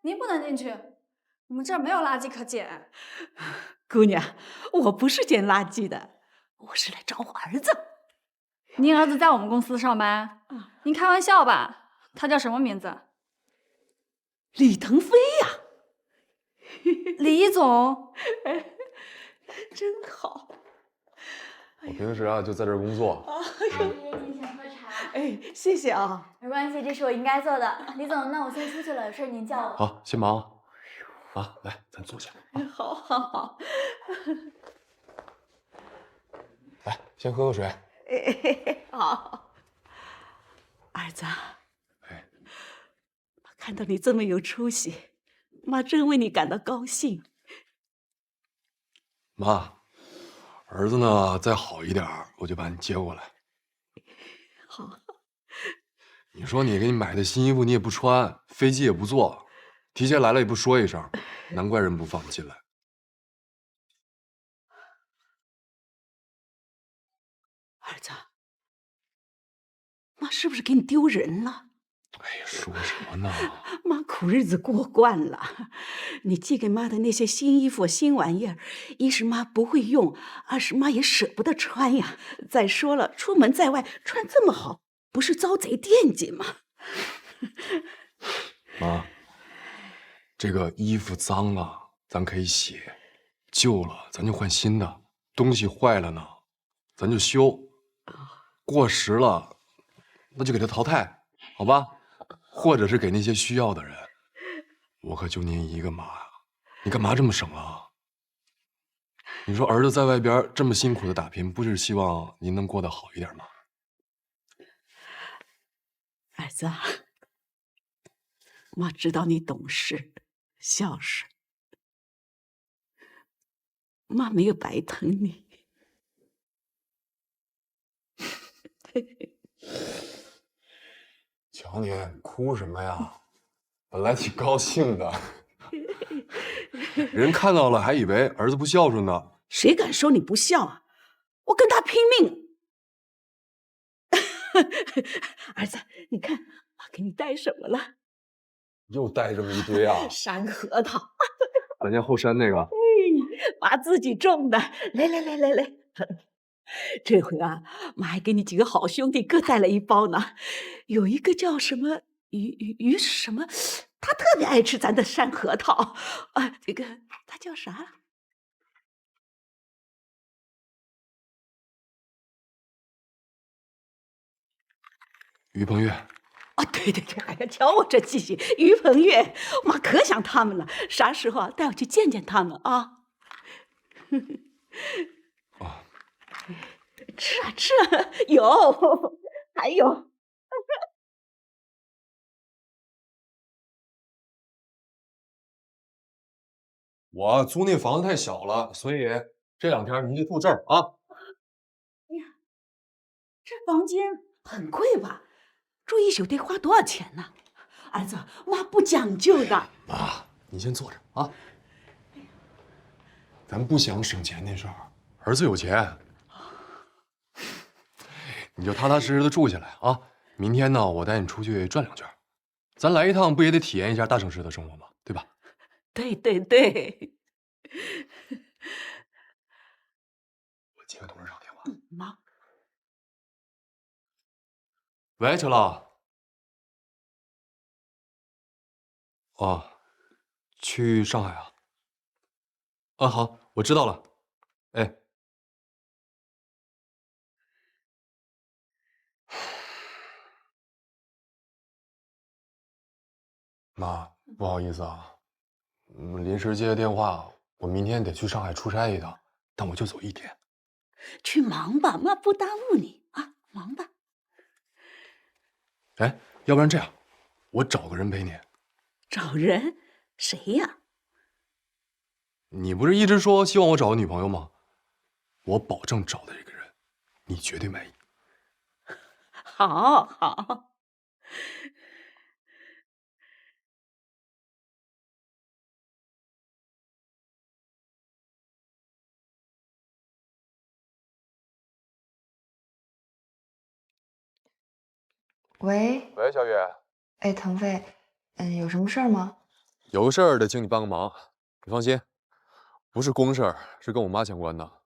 您不能进去，我们这儿没有垃圾可捡。姑娘，我不是捡垃圾的，我是来找我儿子。您儿子在我们公司上班？您开玩笑吧？他叫什么名字？李腾飞呀，李总，真好。我平时啊就在这儿工作。您请喝茶。哎，谢谢啊。没关系，这是我应该做的。李总，那我先出去了，有事您叫我。好，先忙啊，来，咱坐下。好好好。来，先喝口水。好，儿子，哎，妈看到你这么有出息，妈真为你感到高兴。妈，儿子呢再好一点儿，我就把你接过来。好，你说你给你买的新衣服你也不穿，飞机也不坐，提前来了也不说一声，难怪人不放你进来。儿子，妈是不是给你丢人了？哎呀，说什么呢？妈苦日子过惯了，你寄给妈的那些新衣服、新玩意儿，一是妈不会用，二是妈也舍不得穿呀。再说了，出门在外穿这么好，不是遭贼惦记吗？妈，这个衣服脏了咱可以洗，旧了咱就换新的，东西坏了呢，咱就修，过时了那就给它淘汰，好吧？或者是给那些需要的人。我可就您一个妈呀，你干嘛这么省啊？你说儿子在外边这么辛苦的打拼，不是希望您能过得好一点吗？儿子，妈知道你懂事、孝顺，妈没有白疼你。瞧你哭什么呀？本来挺高兴的，人看到了还以为儿子不孝顺呢。谁敢说你不孝啊？我跟他拼命。儿子，你看妈给你带什么了？又带这么一堆啊！山核桃，咱家后山那个。妈自己种的。来来来来来，这回啊，妈还给你几个好兄弟各带了一包呢。有一个叫什么于什么，他特别爱吃咱的山核桃啊。这个他叫啥？于鹏岳。哦，对对对，哎呀，瞧我这记性，于鹏岳，妈可想他们了，啥时候带我去见见他们啊？啊，吃啊吃啊，有，还有。我租那房子太小了，所以这2天您就住这儿啊。哎呀，这房间很贵吧？住一宿得花多少钱呢？儿子，妈不讲究的。妈，你先坐着啊。咱不想省钱那事儿，儿子有钱，你就踏踏实实的住下来啊。明天呢，我带你出去转2圈，咱来一趟不也得体验一下大城市的生活吗？对吧？对对对。我接个董事长电话。妈，喂，陈老。哦，去上海啊？啊，好，我知道了。哎，妈，不好意思啊，临时接的电话，我明天得去上海出差一趟，但我就走1天。去忙吧，妈不耽误你啊，忙吧。哎，要不然这样，我找个人陪你。找人？谁呀？你不是一直说希望我找个女朋友吗？我保证找的这个人，你绝对满意。好好。喂，喂，小雨。哎，腾飞，有什么事儿吗？有个事儿得请你帮个忙。你放心，不是公事儿，是跟我妈相关的。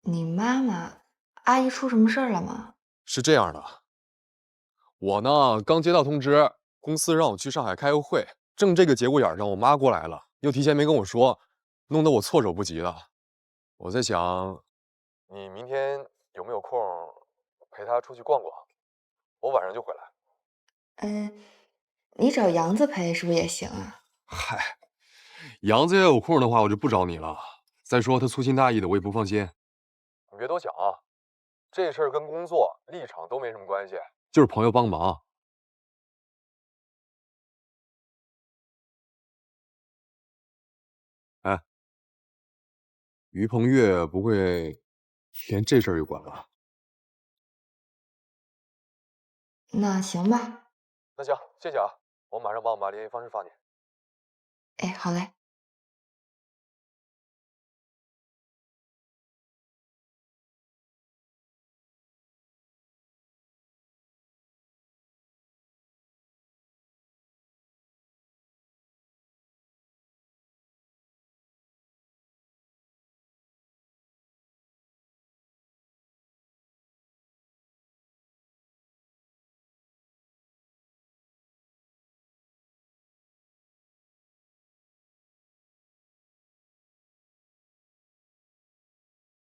你妈妈，阿姨出什么事儿了吗？是这样的，我呢刚接到通知，公司让我去上海开个会，正这个节骨眼上，我妈过来了，又提前没跟我说，弄得我措手不及的。我在想，你明天有没有空陪她出去逛逛？我晚上就回来。你找杨子陪是不是也行啊？嗨，杨子要有空的话，我就不找你了。再说他粗心大意的，我也不放心。你别多想啊，这事儿跟工作立场都没什么关系，就是朋友帮忙。哎，于鹏岳不会连这事儿也管吧？那行吧。那行，谢谢啊，我马上把我妈联系方式发你。哎，好嘞。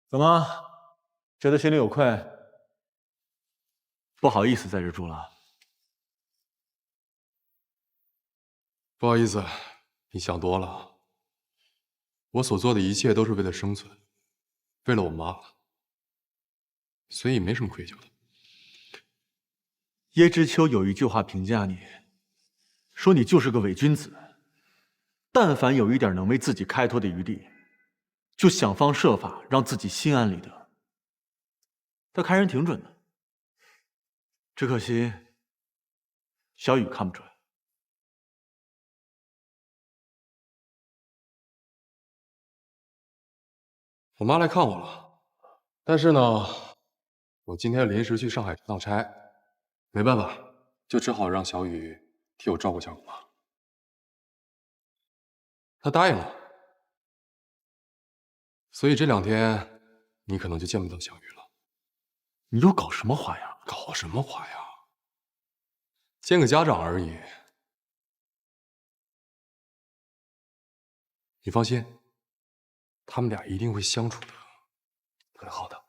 怎么，觉得心里有愧？不好意思在这住了。不好意思，你想多了。我所做的一切都是为了生存，为了我妈，所以没什么愧疚的。叶知秋有一句话评价你，说你就是个伪君子，但凡有一点能为自己开脱的余地，就想方设法让自己心安理得。他看人挺准的，只可惜小雨看不准。我妈来看我了，但是呢，我今天临时去上海闹差，没办法，就只好让小雨替我照顾一下我妈。她答应了，所以这2天你可能就见不到小雨了。你又搞什么花样？搞什么花样？见个家长而已。你放心，他们俩一定会相处的很好的。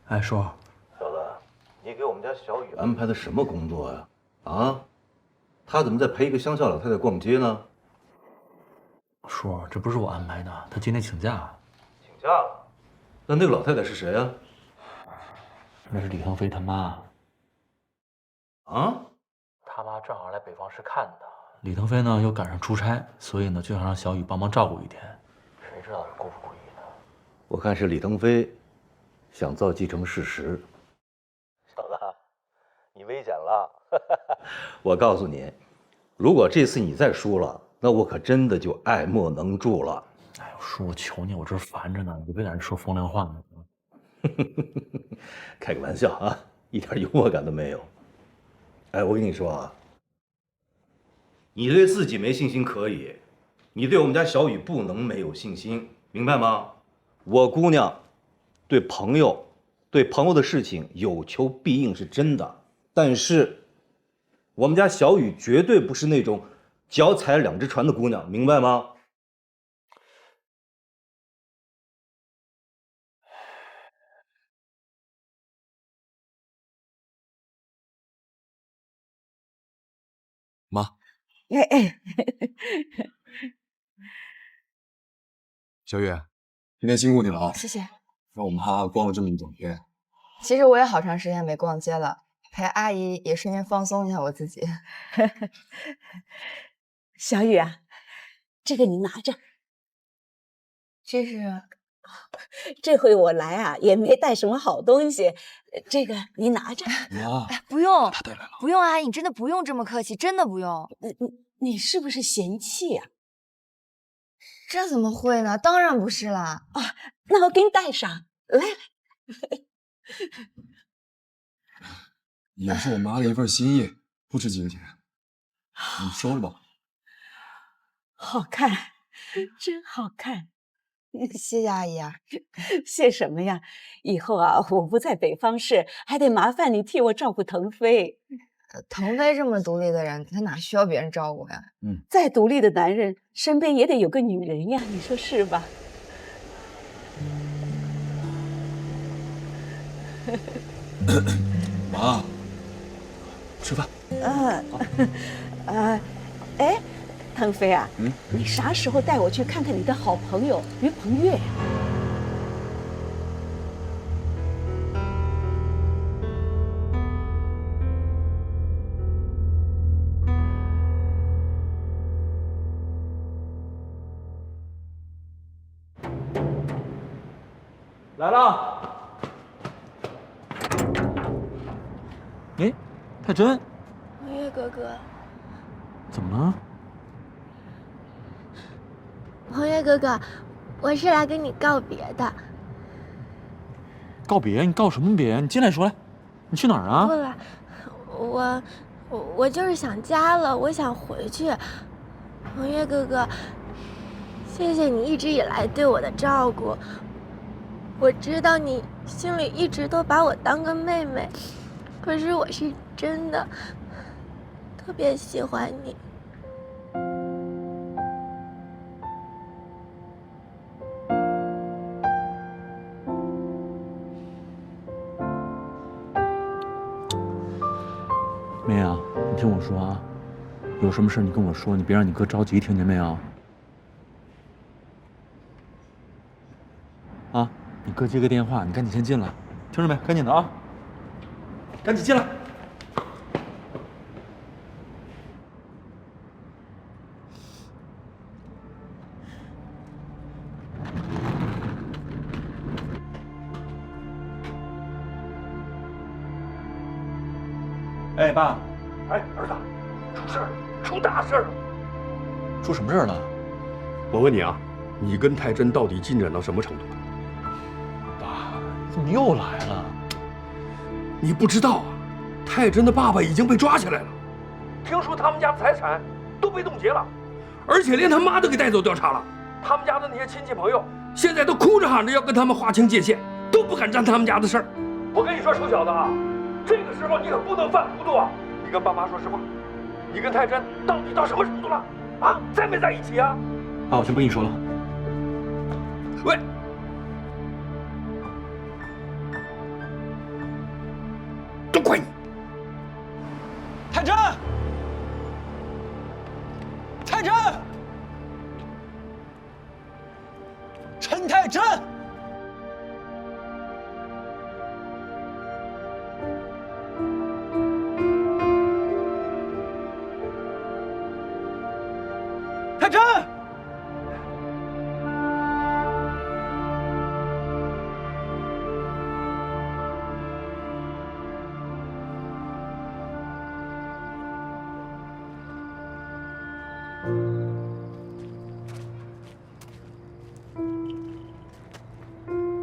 哎，叔，小子，你给我们家小雨安排的什么工作呀？啊，他怎么在陪一个乡下老太太逛街呢？叔，这不是我安排的，他今天请假。请假了？那个老太太是谁呀？那是李腾飞他妈。啊？他妈正好来北方市看他。李腾飞呢又赶上出差，所以呢就想让小雨帮忙照顾一天。谁知道是故不故意的？我看是李腾飞想造既成事实。小子，你危险了！我告诉你，如果这次你再输了，那我可真的就爱莫能助了。哎呦，叔，我求你，我这烦着呢，你别在这说风凉话呢。开个玩笑啊，一点幽默感都没有。哎，我跟你说啊，你对自己没信心可以，你对我们家小雨不能没有信心，明白吗？我姑娘对朋友的事情有求必应是真的，但是我们家小雨绝对不是那种脚踩2只船的姑娘，明白吗？妈，哎哎，小雨，今天辛苦你了啊！谢谢。让我妈逛了这么一整天。其实我也好长时间没逛街了，陪阿姨也顺便放松一下我自己。小雨啊，这个你拿着。这是这回我来啊，也没带什么好东西，这个你拿着。妈，不用，他带来了。不用，阿姨，你真的不用这么客气，真的不用。你是不是嫌弃呀？这怎么会呢？当然不是啦。啊，那我给你带上。来，也是我妈的一份心意，不值几个钱，你收着吧。好看，真好看。谢谢阿姨啊。谢什么呀？以后啊，我不在北方市，还得麻烦你替我照顾腾飞。腾飞这么独立的人，他哪需要别人照顾呀？再独立的男人身边也得有个女人呀，你说是吧？妈，吃饭。哎，腾飞啊，你啥时候带我去看看你的好朋友于鹏岳呀？来了。哎，太真，鹏岳哥哥，怎么了？鹏岳哥哥，我是来跟你告别的。告别？你告什么别？你进来说来，你去哪儿啊？不了，我就是想家了，我想回去。鹏岳哥哥，谢谢你一直以来对我的照顾。我知道你心里一直都把我当个妹妹，可是我是真的特别喜欢你。妹啊，你听我说啊，有什么事你跟我说，你别让你哥着急，听见没有？啊，你哥接个电话，你赶紧先进来，听着没？赶紧的啊，赶紧进来。哎，爸，哎，儿子，出事儿了，出大事儿了！出什么事儿了？我问你啊，你跟太真到底进展到什么程度了？爸，你怎么又来了？你不知道啊，太真的爸爸已经被抓起来了，听说他们家的财产都被冻结了，而且连他妈都给带走调查了。他们家的那些亲戚朋友现在都哭着喊着要跟他们划清界限，都不敢沾他们家的事儿。我跟你说，臭小子啊！这个时候你可不能犯糊涂啊！你跟爸妈说实话，你跟太真到底到什么程度了？啊，在没在一起啊？爸，我先不跟你说了。喂，都怪你！太真，太真，陈太真。太真，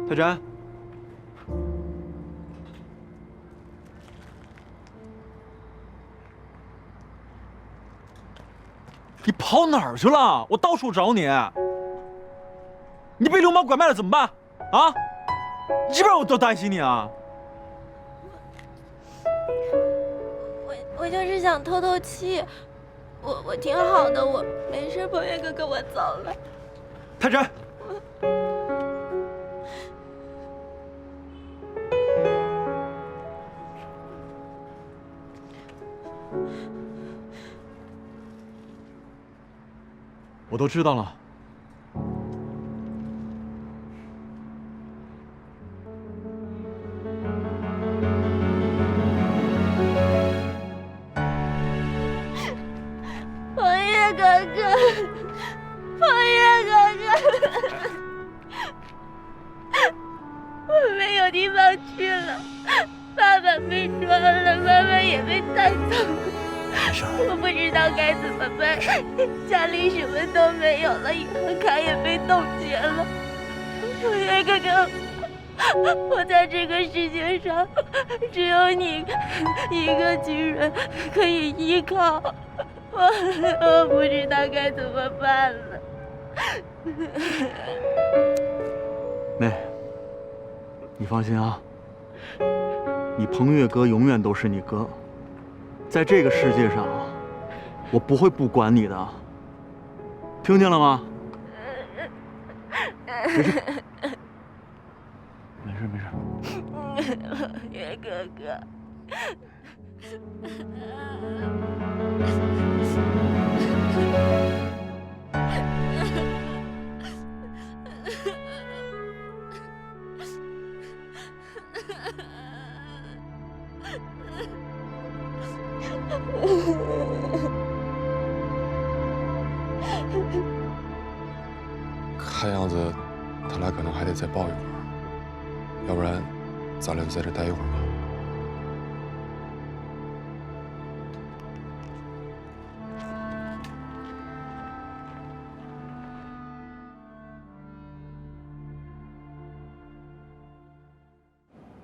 太真，你跑哪儿去了？我到处找你。你被流氓拐卖了怎么办？啊？一边我都担心你啊。我就是想透透气，我挺好的，我没事。鹏岳哥哥，我走了。太真，我都知道了。鹏岳哥哥，鹏岳哥哥。里什么都没有了，银行卡也被冻结了。彭越哥哥，我在这个世界上只有你一个巨人可以依靠，我不知道该怎么办了。妹，你放心啊，你彭越哥永远都是你哥，在这个世界上，我不会不管你的，听见了吗？没事，没事。彭越哥哥。看样子，他俩可能还得再抱一会儿，要不然，咱俩就在这待一会儿吧。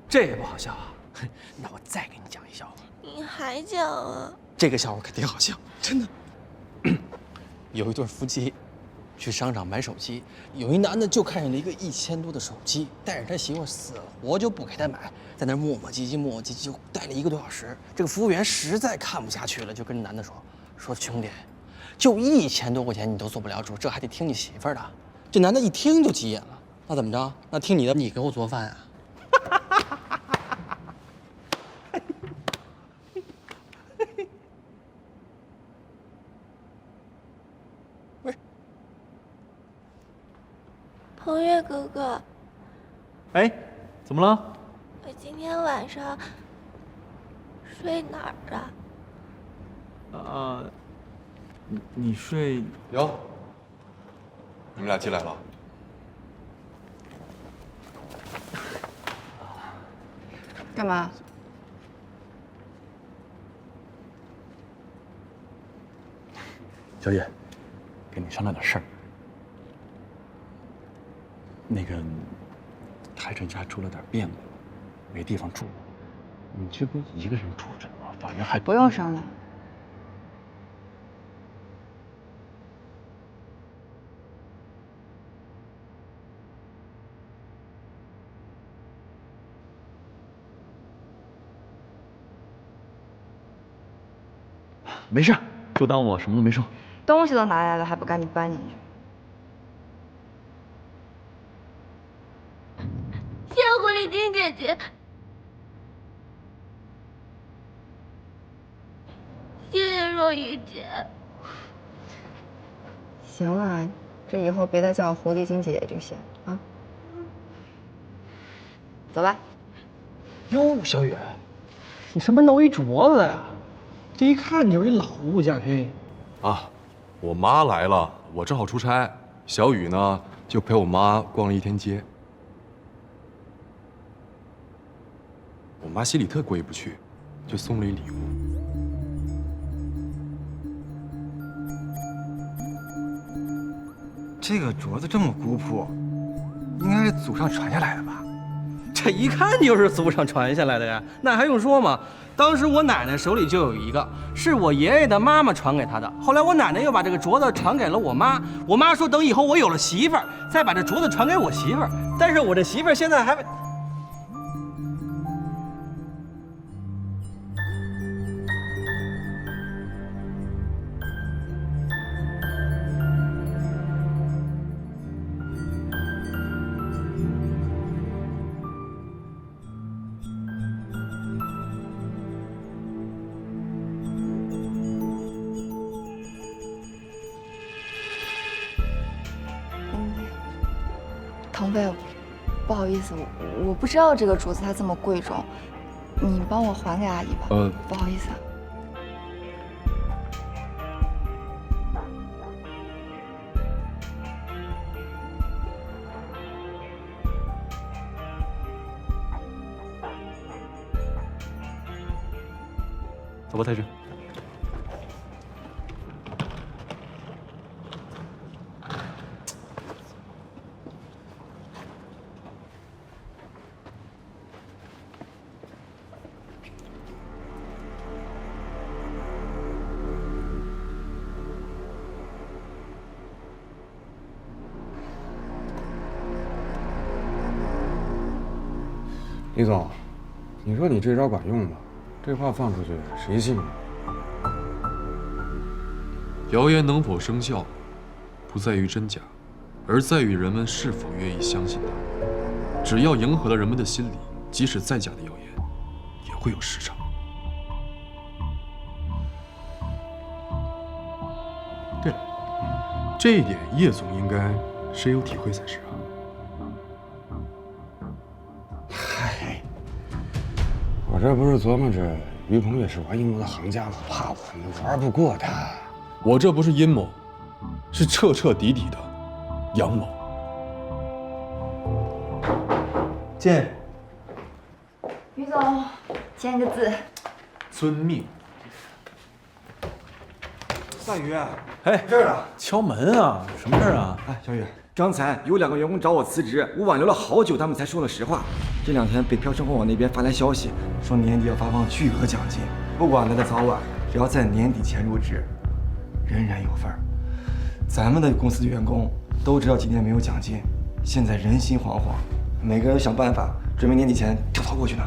这也不好笑啊！那我再给你讲一笑话。你还讲啊？这个笑话肯定好笑，真的。有一对夫妻去商场买手机，有一男的就看上了一个1000多的手机，带着他媳妇死活就不给他买，在那磨磨唧唧，就戴了1个多小时。这个服务员实在看不下去了，就跟男的说兄弟，就1000多块钱你都做不了主，这还得听你媳妇儿的。这男的一听就急眼了，那怎么着？那听你的，你给我做饭啊？彭越哥哥，哎，怎么了？我今天晚上睡哪儿啊？你睡哟，你们俩进来了。干嘛？小野，跟你商量点事儿。那个台晨家出了点变故，没地方住，你这不一个人住着吗？反正还不用商量。没事，就当我什么都没说。东西都拿来了，还不赶紧搬进去？谢谢狐狸精姐姐，谢谢若雨姐。行了，这以后别再叫我狐狸精姐姐就行啊。走吧。哟，小雨，你什么弄一镯子呀？这一看就是一老物件嘿。啊，我妈来了，我正好出差，小雨呢就陪我妈逛了1天街。我妈心里特过意不去，就送了一礼物。这个镯子这么古朴，应该是祖上传下来的吧？这一看就是祖上传下来的呀，那还用说吗？当时我奶奶手里就有一个，是我爷爷的妈妈传给她的。后来我奶奶又把这个镯子传给了我妈，我妈说等以后我有了媳妇儿，再把这镯子传给我媳妇儿。但是我这媳妇儿现在还没……腾飞，不好意思，我不知道这个镯子它这么贵重，你帮我还给阿姨吧。不好意思啊。走吧，台晨。李总，你说你这招管用吗？这话放出去，谁信啊？谣言能否生效，不在于真假，而在于人们是否愿意相信它。只要迎合了人们的心理，即使再假的谣言，也会有市场。对了，这一点叶总应该深有体会才是啊。嗨，我这不是琢磨着于鹏也是玩阴谋的行家吗？怕我们玩不过他。我这不是阴谋，是彻彻底底的阳谋。进。于总，签个字。遵命。大宇，哎，这儿呢。敲门啊？什么事儿啊？哎，小雨，刚才有2个员工找我辞职，我挽留了好久，他们才说了实话。这2天北漂生活网那边发来消息，说年底要发放巨额奖金，不管来的早晚，只要在年底前入职，人人有份儿。咱们的公司的员工都知道今年没有奖金，现在人心惶惶，每个人都想办法，准备年底前跳槽过去呢。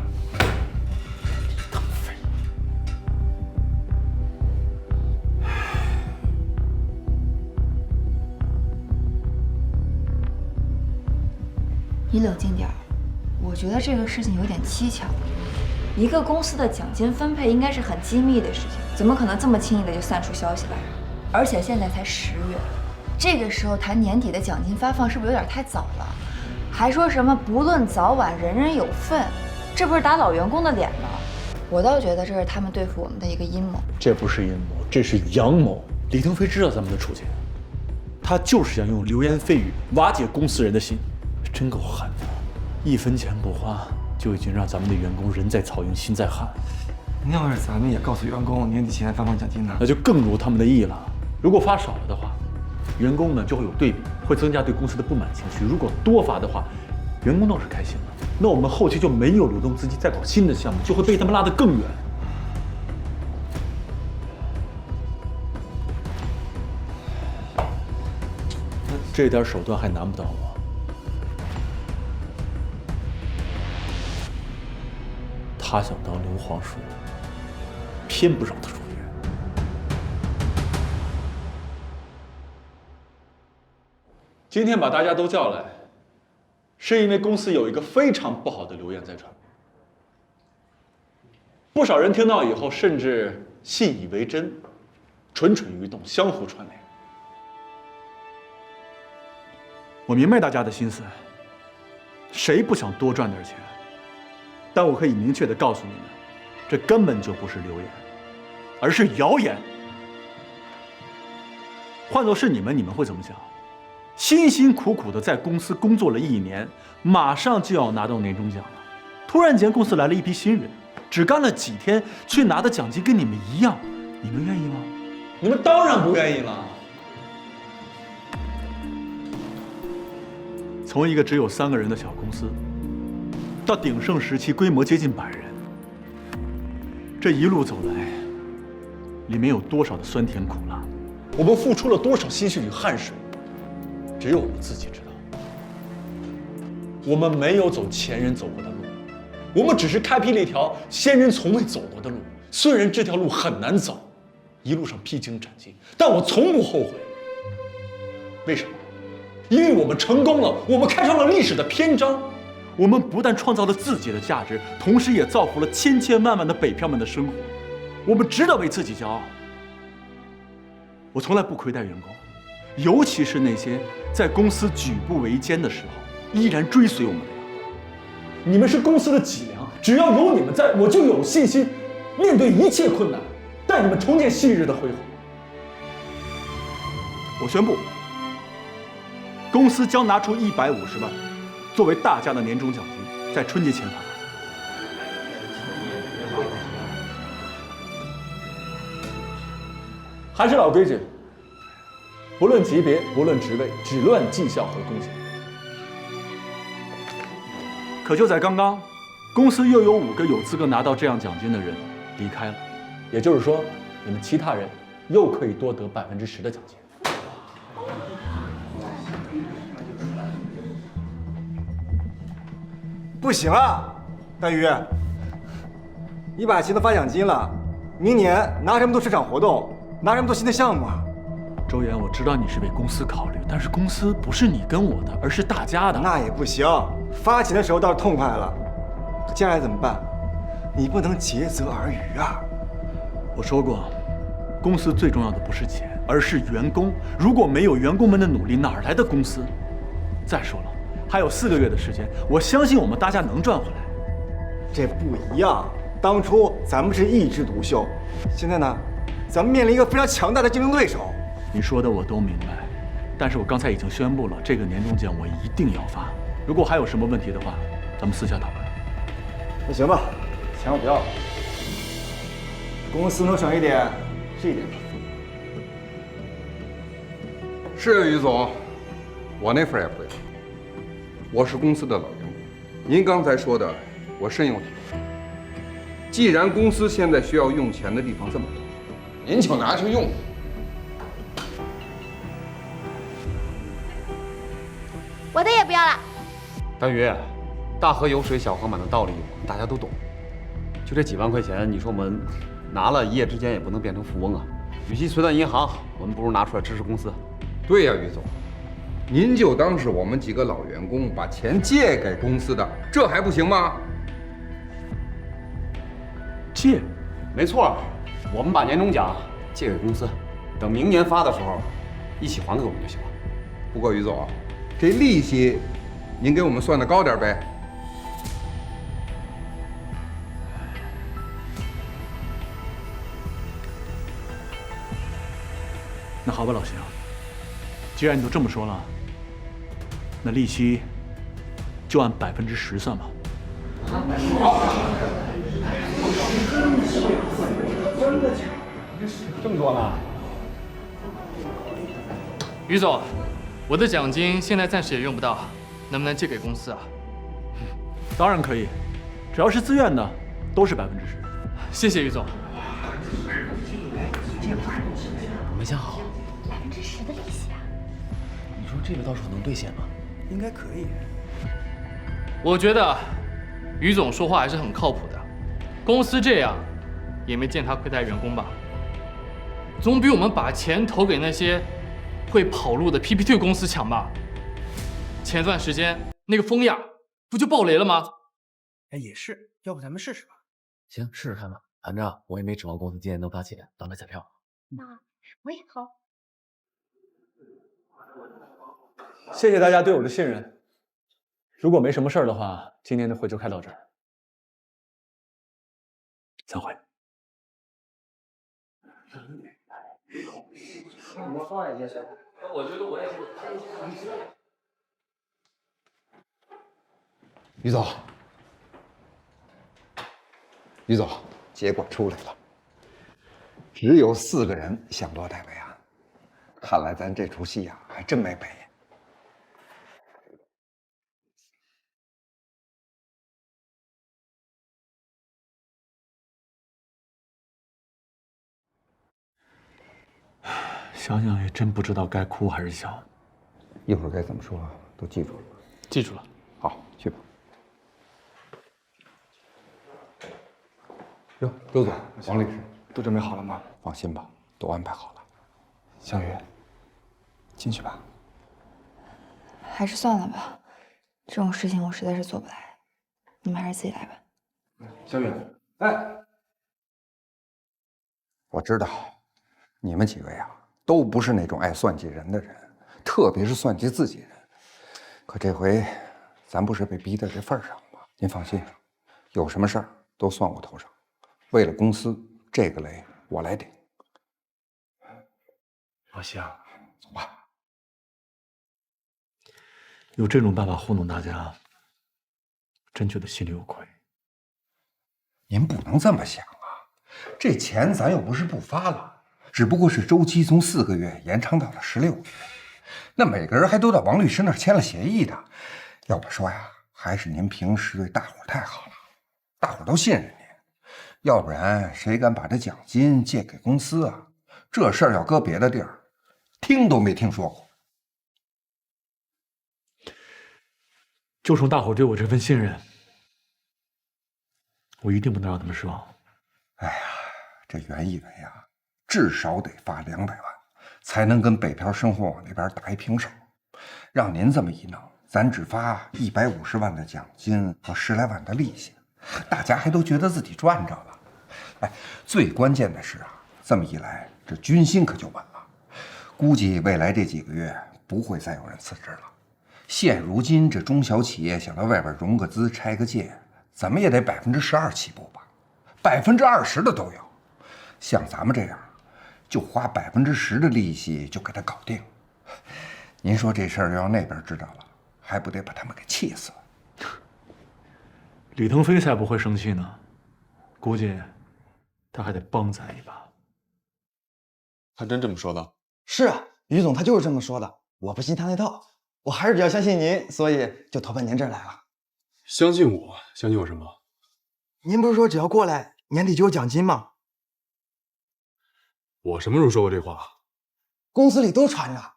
腾飞。你冷静点儿，我觉得这个事情有点蹊跷。一个公司的奖金分配应该是很机密的事情，怎么可能这么轻易的就散出消息来？而且现在才10月，这个时候谈年底的奖金发放是不是有点太早了？还说什么不论早晚人人有份，这不是打老员工的脸吗？我倒觉得这是他们对付我们的一个阴谋。这不是阴谋，这是阳谋。李腾飞知道咱们的处境，他就是想用流言蜚语瓦解公司人的心，真够狠的，1分钱不花就已经让咱们的员工人在曹营心在汉。那要是咱们也告诉员工年底前发放奖金呢？那就更如他们的意了。如果发少了的话，员工呢就会有对比，会增加对公司的不满情绪；如果多发的话，员工倒是开心了，那我们后期就没有流动资金再搞新的项目，就会被他们拉得更远。这点手段还难不倒我。他想当刘皇叔，偏不让他入狱。今天把大家都叫来，是因为公司有一个非常不好的流言在传，不少人听到以后甚至信以为真，蠢蠢欲动，相互传连。我明白大家的心思，谁不想多赚点钱？但我可以明确地告诉你们，这根本就不是流言，而是谣言。换作是你们会怎么想？辛辛苦苦地在公司工作了1年，马上就要拿到年终奖了，突然间公司来了一批新人，只干了几天，却拿的奖金跟你们一样，你们愿意吗？你们当然不愿意了。从一个只有3个人的小公司，到鼎盛时期规模接近100人，这一路走来，里面有多少的酸甜苦辣，我们付出了多少心血与汗水，只有我们自己知道。我们没有走前人走过的路，我们只是开辟了一条先人从未走过的路。虽然这条路很难走，一路上披荆斩棘，但我从不后悔。为什么？因为我们成功了，我们开创了历史的篇章。我们不但创造了自己的价值，同时也造福了千千万万的北漂们的生活。我们值得为自己骄傲。我从来不亏待员工，尤其是那些在公司举步维艰的时候依然追随我们的员工。你们是公司的脊梁，只要有你们在，我就有信心面对一切困难，带你们重建昔日的辉煌。我宣布，公司将拿出150万作为大家的年终奖金，在春节前发放。还是老规矩，不论级别，不论职位，只论绩效和贡献。可就在刚刚，公司又有5个有资格拿到这样奖金的人离开了，也就是说，你们其他人又可以多得10%的奖金。不行啊，大鱼，你把钱都发奖金了，明年拿什么做市场活动，拿什么做新的项目啊？周岩，我知道你是为公司考虑，但是公司不是你跟我的，而是大家的。那也不行，发钱的时候倒是痛快了，可接下来怎么办？你不能竭泽而渔啊！我说过，公司最重要的不是钱，而是员工。如果没有员工们的努力，哪来的公司？再说了，还有4个月的时间，我相信我们大家能赚回来。这不一样，当初咱们是一枝独秀，现在呢，咱们面临一个非常强大的竞争对手。你说的我都明白，但是我刚才已经宣布了，这个年终奖我一定要发。如果还有什么问题的话，咱们私下讨论。那行吧，钱我不要了，公司能省一点是一点。是于总，我那份也不要。我是公司的老员工，您刚才说的我深有体会。既然公司现在需要用钱的地方这么多，您就拿去用。我的也不要了。大鱼，大河有水小河满的道理我们大家都懂。就这几万块钱，你说我们拿了，一夜之间也不能变成富翁啊。与其存在银行，我们不如拿出来支持公司。对呀，于总，您就当是我们几个老员工把钱借给公司的，这还不行吗？借？没错，我们把年终奖借给公司，等明年发的时候，一起还给我们就行了。不过于总，这利息您给我们算的高点呗。那好吧，老邢，既然你都这么说了，那利息就按10%算吧。这么多呢？于总，我的奖金现在暂时也用不到，能不能借给公司啊？当然可以，只要是自愿的，都是10%。谢谢于总。我没想好， 10%的利息啊！你说这个到时候能兑现吗？应该可以。我觉得于总说话还是很靠谱的，公司这样也没见他亏待员工吧？总比我们把钱投给那些会跑路的 PPT 公司强吧？前段时间那个风亚不就爆雷了吗？哎，也是，要不咱们试试吧？行，试试看吧。反正我也没指望公司今年能发钱，当个彩票。那我也好。谢谢大家对我的信任。如果没什么事儿的话，今天的会就开到这儿。散会。我觉得我也是。于总，于总，结果出来了，只有4个人想落袋为安，看来咱这出戏呀还真没赔。想想也真不知道该哭还是笑。一会儿该怎么说都记住了。记住了。好，去吧。哟，周总，王律师，都准备好了吗？放心吧，都安排好了。小雨，进去吧。还是算了吧，这种事情我实在是做不来，你们还是自己来吧。小雨，哎，我知道，你们几位啊，都不是那种爱算计人的人，特别是算计自己人。可这回，咱不是被逼到这份儿上吗？您放心，有什么事儿都算我头上。为了公司，这个雷我来顶。老邢，走吧。有这种办法糊弄大家，真觉得心里有亏。您不能这么想啊！这钱咱又不是不发了，只不过是周期从4个月延长到了16个月。那每个人还都到王律师那儿签了协议的。要我说呀，还是您平时对大伙儿太好了，大伙儿都信任您。要不然谁敢把这奖金借给公司啊？这事儿要搁别的地儿，听都没听说过。就冲大伙对我这份信任，我一定不能让他们失望。哎呀，这袁一伟呀，至少得发200万，才能跟北漂生活网那边打一平手。让您这么一弄，咱只发150万的奖金和10来万的利息，大家还都觉得自己赚着了。哎，最关键的是啊，这么一来，这军心可就稳了。估计未来这几个月不会再有人辞职了。现如今这中小企业想到外边融个资、拆个借，怎么也得12%起步吧，20%的都有。像咱们这样，就花10%的利息就给他搞定。您说这事儿要那边知道了，还不得把他们给气死？李腾飞才不会生气呢，估计他还得帮咱一把。他真这么说的？是啊，于总他就是这么说的。我不信他那套，我还是比较相信您，所以就投奔您这儿来了。相信我？相信我什么？您不是说只要过来年底就有奖金吗？我什么时候说过这话？公司里都传着。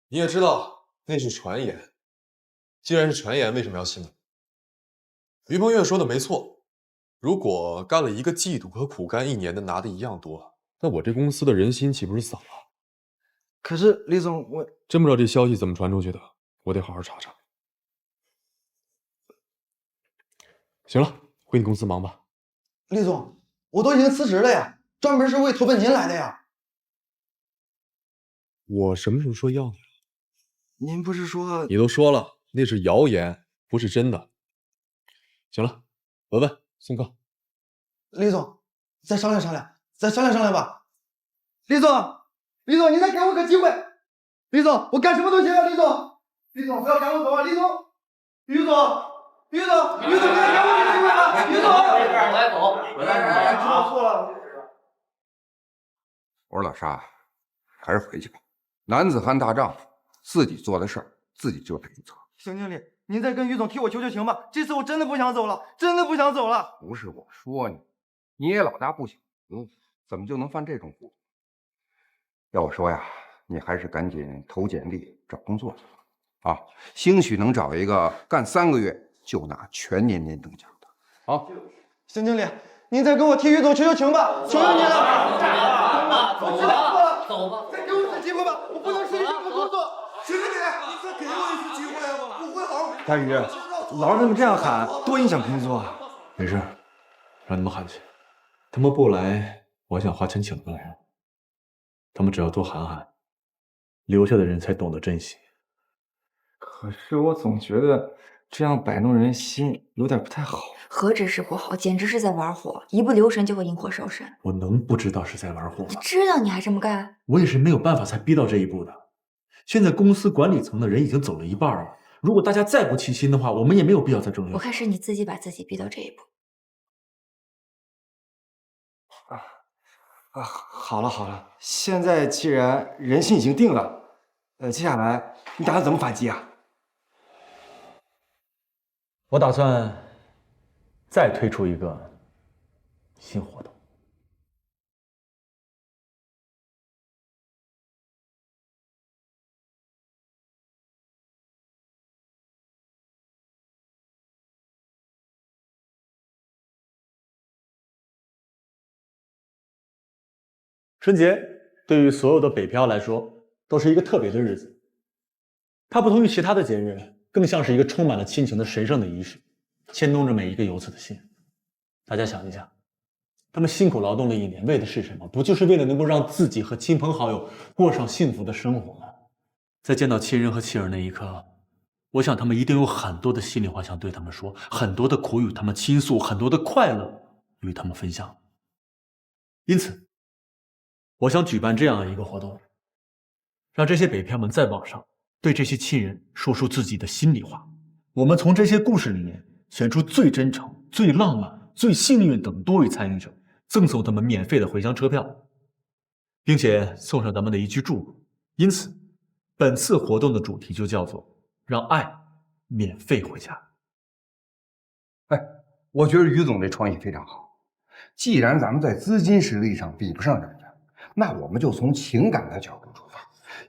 你也知道那是传言，既然是传言，为什么要信呢？于鹏岳说的没错，如果干了1个季度和苦干1年的拿的一样多，那我这公司的人心岂不是散了？可是李总，我真不知道这消息怎么传出去的，我得好好查查。行了，回你公司忙吧。李总，我都已经辞职了呀，专门是为投奔您来的呀。我什么时候说要你了？您不是说……你都说了，那是谣言，不是真的。行了，文文送客。李总，再商量商量，再商量商量吧。李总，李总，您再给我个机会。李总，我干什么都行啊，李总。李总，不要赶我走啊，李总。于总，于总，于总，你再给我个机会吧，于总。我来走，我来走，知道错了。我说老沙，还是回去吧。男子汉大丈夫，自己做的事儿自己就得做。邢经理，您再跟于总替我求求情吧，这次我真的不想走了，真的不想走了。不是我说你，你也老大不小，怎么就能犯这种糊涂？要我说呀，你还是赶紧投简历找工作去吧。啊，兴许能找一个干3个月就拿全年年等奖的。好，邢经理，您再跟我替于总求求情吧，求求您了。我知道错了，走吧，再给我一次机会吧，我不能失去这份工作。邢经理，你再给我一次机会吧，我会好好。大宇，老让他们这样喊，多影响工作啊。没事，让他们喊去。他们不来，我想花钱请他们来。他们只要多喊喊，留下的人才懂得珍惜。可是我总觉得这样摆弄人心有点不太好。何止是不好，简直是在玩火，一不留神就会引火烧身。我能不知道是在玩火吗？你知道你还这么干？我也是没有办法才逼到这一步的。现在公司管理层的人已经走了一半了，如果大家再不齐心的话，我们也没有必要再争论。我看是你自己把自己逼到这一步。好了好了，现在既然人心已经定了，接下来你打算怎么反击啊？我打算再推出一个新活动。春节对于所有的北漂来说都是一个特别的日子，它不同于其他的节日，更像是一个充满了亲情的神圣的仪式，牵动着每一个游子的心。大家想一想，他们辛苦劳动了1年，为的是什么？不就是为了能够让自己和亲朋好友过上幸福的生活吗？在见到亲人和妻儿那一刻，我想他们一定有很多的心里话想对他们说，很多的苦与他们倾诉，很多的快乐与他们分享。因此我想举办这样一个活动，让这些北漂们在网上对这些亲人说出自己的心里话。我们从这些故事里面选出最真诚、最浪漫、最幸运等多位参与者，赠送他们免费的回乡车票，并且送上咱们的一句祝福。因此本次活动的主题就叫做让爱免费回家。我觉得于总这创意非常好。既然咱们在资金实力上比不上人家，那我们就从情感的角度出发，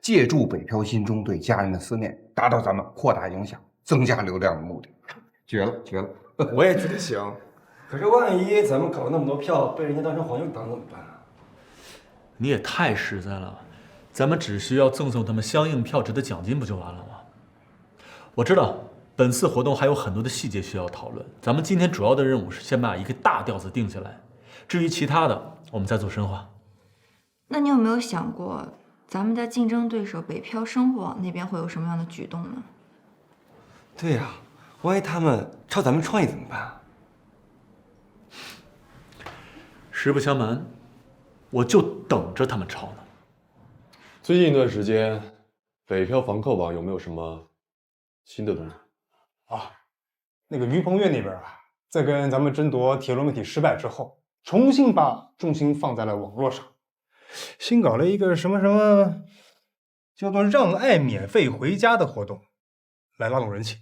借助北漂心中对家人的思念，达到咱们扩大影响、增加流量的目的。绝了，绝了！我也觉得行。可是万一咱们搞了那么多票，被人家当成黄牛党怎么办啊？你也太实在了，咱们只需要赠送他们相应票值的奖金不就完了吗？我知道本次活动还有很多的细节需要讨论，咱们今天主要的任务是先把一个大调子定下来，至于其他的，我们再做深化。那你有没有想过，咱们的竞争对手北漂生活网那边会有什么样的举动呢？对呀，万一他们抄咱们创意怎么办啊？实不相瞒，我就等着他们抄呢。最近一段时间，北漂房客网有没有什么新的动作？啊，那个于鹏岳那边啊，在跟咱们争夺铁路媒体失败之后，重新把重心放在了网络上，新搞了一个什么叫做“让爱免费回家”的活动，来拉动人气。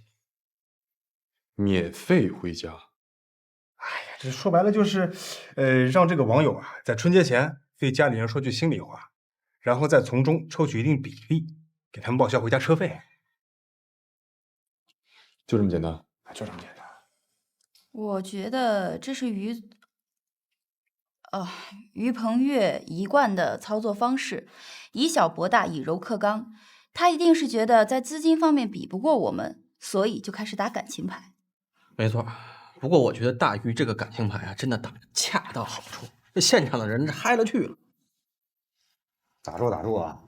免费回家？这说白了就是，让这个网友啊，在春节前对家里人说句心里话，然后再从中抽取一定比例，给他们报销回家车费。就这么简单？就这么简单。我觉得这是于鹏岳一贯的操作方式，以小博大，以柔克刚。他一定是觉得在资金方面比不过我们，所以就开始打感情牌。没错，不过我觉得大鱼这个感情牌啊，真的打得恰到好处，这现场的人这嗨了去了。打住啊！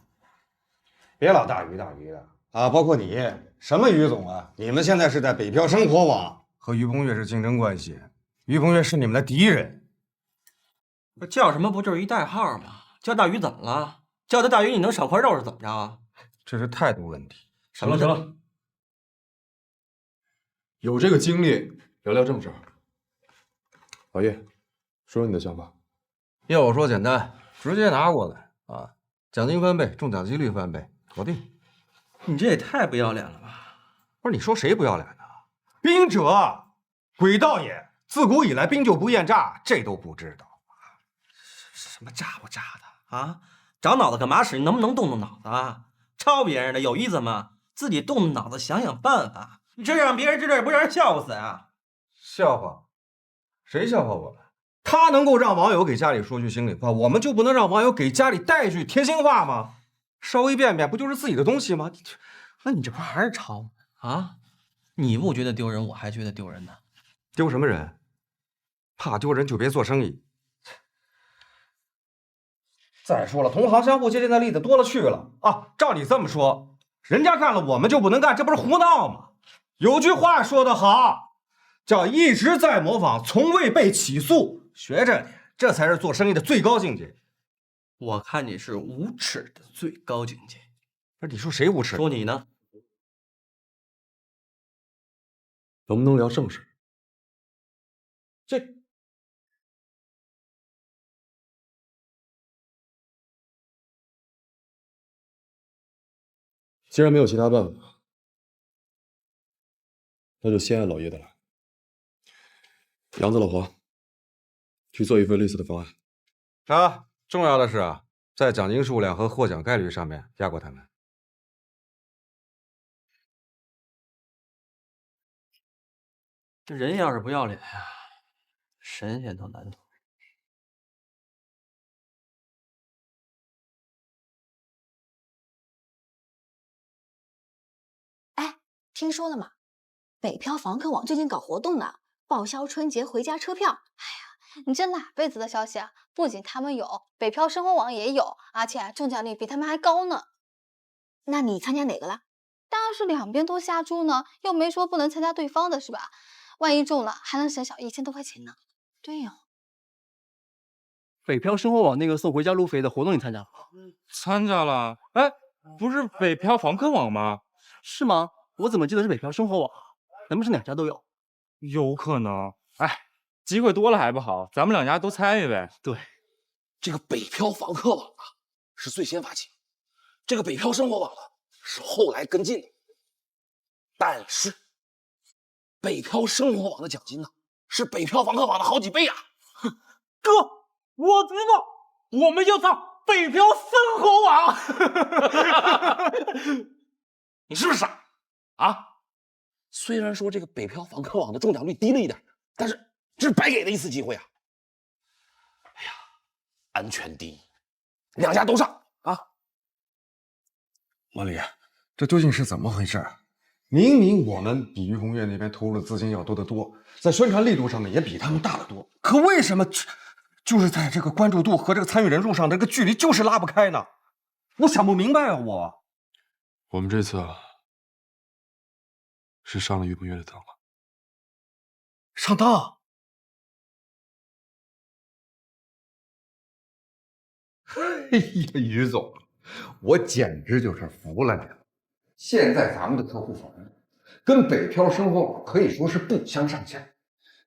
别老大鱼的啊！包括你，什么于总啊？你们现在是在北漂生活网和于鹏岳是竞争关系，于鹏岳是你们的敌人。叫什么不就是一代号吗？叫大鱼怎么了？叫他大鱼你能少块肉是怎么着啊？这是态度问题。行了，有这个精力聊聊正事儿。老叶，说说你的想法。要我说简单，直接拿过来啊！奖金翻倍，中奖几率翻倍，搞定。你这也太不要脸了吧！不是你说谁不要脸呢？兵者，诡道也。自古以来，兵就不厌诈，这都不知道。什么诈不诈的啊？长脑子干嘛使？你能不能动动脑子啊？抄别人的有意思吗？自己动动脑子想想办法。你这让别人知道，也不让人笑话死啊！笑话？谁笑话我们？他能够让网友给家里说句心里话，我们就不能让网友给家里带句贴心话吗？稍微变变，不就是自己的东西吗？那你这不还是抄吗？啊？你不觉得丢人，我还觉得丢人呢。丢什么人？怕丢人就别做生意。再说了，同行相互借鉴的例子多了去了啊！照你这么说，人家干了，我们就不能干，这不是胡闹吗？有句话说得好，叫一直在模仿，从未被起诉。学着点，这才是做生意的最高境界。我看你是无耻的最高境界。不是你说谁无耻？说你呢？能不能聊正事？既然没有其他办法，那就先按老爷的来。杨子、老黄，去做一份类似的方案。啊，重要的是啊，在奖金数量和获奖概率上面压过他们。这人要是不要脸呀，神仙都难逃。听说了吗？北漂房客网最近搞活动呢，报销春节回家车票。哎呀，你这哪辈子的消息啊？不仅他们有，北漂生活网也有，而且中奖率比他们还高呢。那你参加哪个了？当然是两边都下注呢，又没说不能参加对方的是吧？万一中了，还能省小1000多块钱呢。对哦。北漂生活网那个送回家路费的活动你参加了？参加了。哎，不是北漂房客网吗？是吗？我怎么记得是北漂生活网？咱们是两家都有？有可能。哎，机会多了还不好，咱们两家都参与呗。对，这个北漂房客网啊是最先发起，这个北漂生活网呢是后来跟进的。但是，北漂生活网的奖金呢是北漂房客网的好几倍啊！哥，我知道，我们就上北漂生活网。你是不是傻啊？虽然说这个北漂房客网的中奖率低了一点，但是这是白给的一次机会啊！哎呀，安全第一，两家都上啊！老李，这究竟是怎么回事？明明我们比于红月那边投入的资金要多得多，在宣传力度上面也比他们大得多，可为什么就是在这个关注度和这个参与人数上，这个距离就是拉不开呢？我想不明白啊！我们这次是上了于鹏月的当了。上当？哎呀，于总，我简直就是服了你了！现在咱们的客户房跟北漂生活网可以说是不相上下，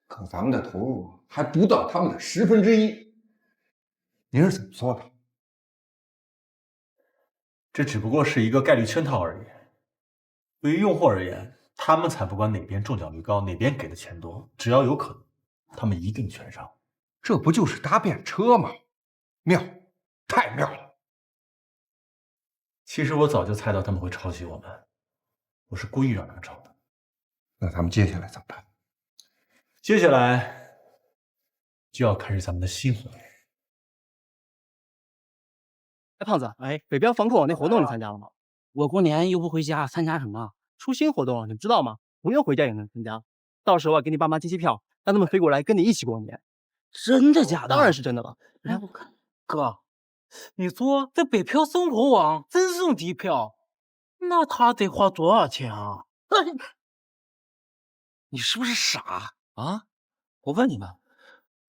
可咱们的投入还不到他们的1/10。您是怎么做的？这只不过是一个概率圈套而已。对于用户而言，他们才不管哪边中奖率高，哪边给的钱多，只要有可能，他们一定全上。这不就是搭便车吗？妙，太妙了！其实我早就猜到他们会抄袭我们，我是故意让他们抄的。那咱们接下来怎么办？接下来就要开始咱们的新活动。哎，胖子，哎，北漂房客网那活动你参加了吗？我过年又不回家，参加什么？出新活动，你知道吗？不用回家也能参加。到时候给你爸妈寄机票，让他们飞过来跟你一起过年。真的假的？当然是真的了。来，我看。哥，你说这北漂生活网真送机票，那他得花多少钱啊？你是不是傻啊？我问你们，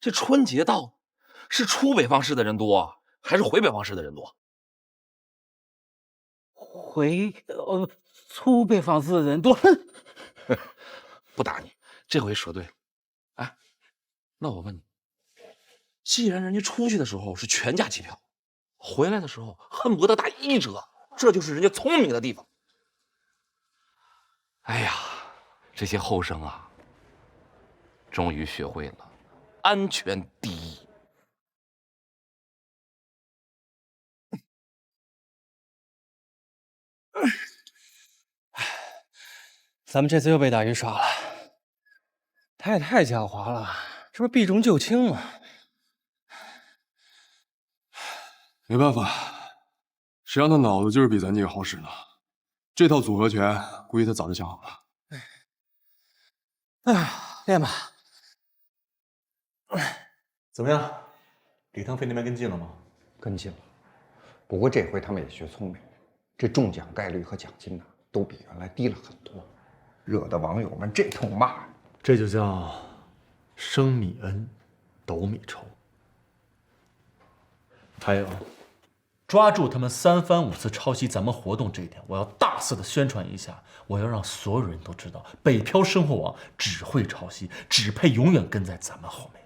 这春节到，是出北方市的人多，还是回北方市的人多？出北方市的人多。不打你，这回说对了。哎，那我问你，既然人家出去的时候是全价机票，回来的时候恨不得打1折，这就是人家聪明的地方。哎呀，这些后生啊，终于学会了安全第一。咱们这次又被大鱼耍了，他也太狡猾了，这不是避重就轻吗？没办法，谁让他脑子就是比咱几个好使呢？这套组合拳，估计他早就想好了。哎呀，练吧。怎么样？李腾飞那边跟进了吗？跟进了，不过这回他们也学聪明，这中奖概率和奖金呢，都比原来低了很多，惹得网友们这通骂。这就叫升米恩，斗米仇。还有，抓住他们3番5次抄袭咱们活动这一点，我要大肆的宣传一下，我要让所有人都知道，北漂生活网只会抄袭，只配永远跟在咱们后面。